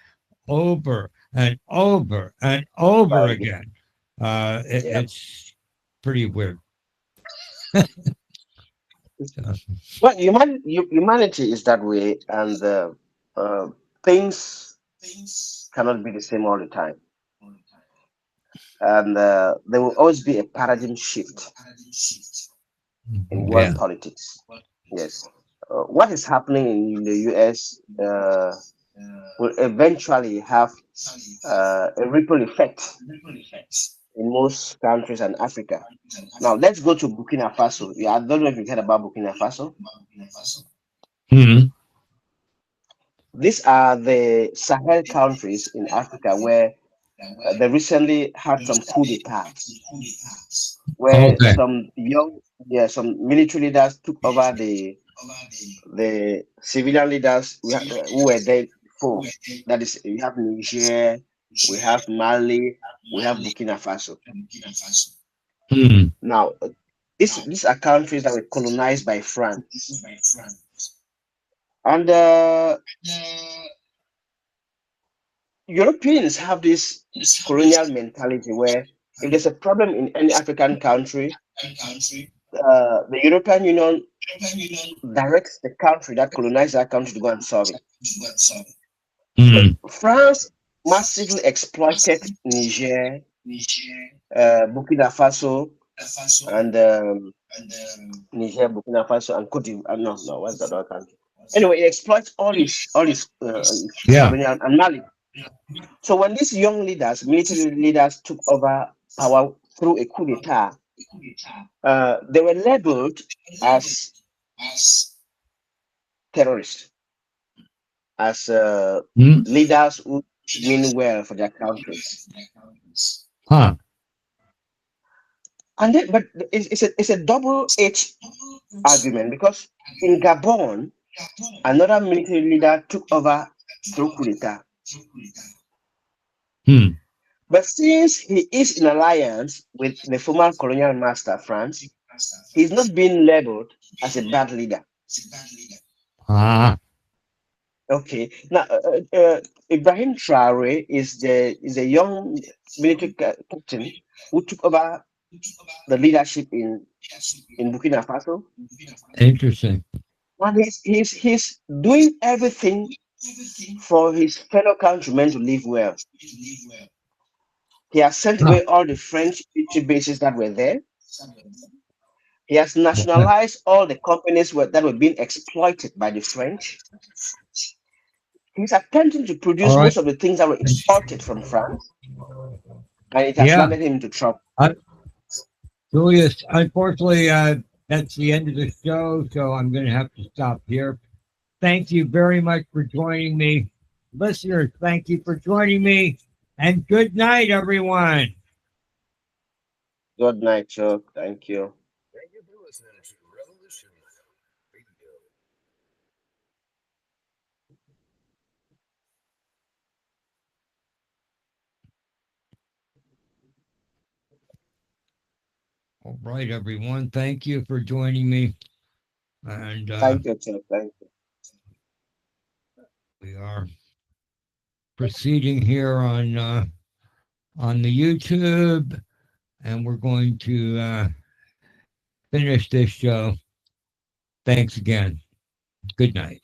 over and over and over again. It's pretty weird. Well, humanity is that way, and things cannot be the same all the time. And there will always be a paradigm shift in world politics. Yes. What is happening in the US will eventually have a ripple effect in most countries and Africa. Now, let's go to Burkina Faso. I don't know if you heard about Burkina Faso. These are the Sahel countries in Africa where they recently had some coup d'etats, where some military leaders took over the civilian leaders who were there before. That is, we have Niger, we have Mali, we have Burkina Faso. Now, these are countries that were colonized by France. And Europeans have this colonial mentality where if there's a problem in any African country, the European Union directs the country that colonized that country to go and solve it. France massively exploited Niger, Burkina Faso, and Niger, Burkina Faso, and Cote d'Ivoire. No, what's the other country? Anyway, it exploits all his Yeah. colonial knowledge. So when these young leaders, military leaders, took over power through a coup d'état, they were labeled as terrorists, as leaders who mean well for their countries. Huh. And then, but it's a double-edged argument, because in Gabon, another military leader took over through coup d'état. But since he is in alliance with the former colonial master France, he's not being labeled as a bad leader. Ah. Okay. Now, Ibrahim Traore is a young military captain who took over the leadership in Burkina Faso. Interesting. And he's doing everything for his fellow countrymen to live well. He has sent away all the French military bases that were there. He has nationalized all the companies that were being exploited by the French. He's attempting to produce most of the things that were imported from France, and it has landed him into trouble. Julius, unfortunately, that's the end of the show, so I'm going to have to stop here. Thank you very much for joining me. Listeners, thank you for joining me, and good night, everyone. Good night, Chuck. Thank you. Thank you for listening to Revolution Radio. All right, everyone. Thank you for joining me. And thank you, Chuck. Thank you. We are proceeding here on the YouTube, and we're going to finish this show. Thanks again. Good night.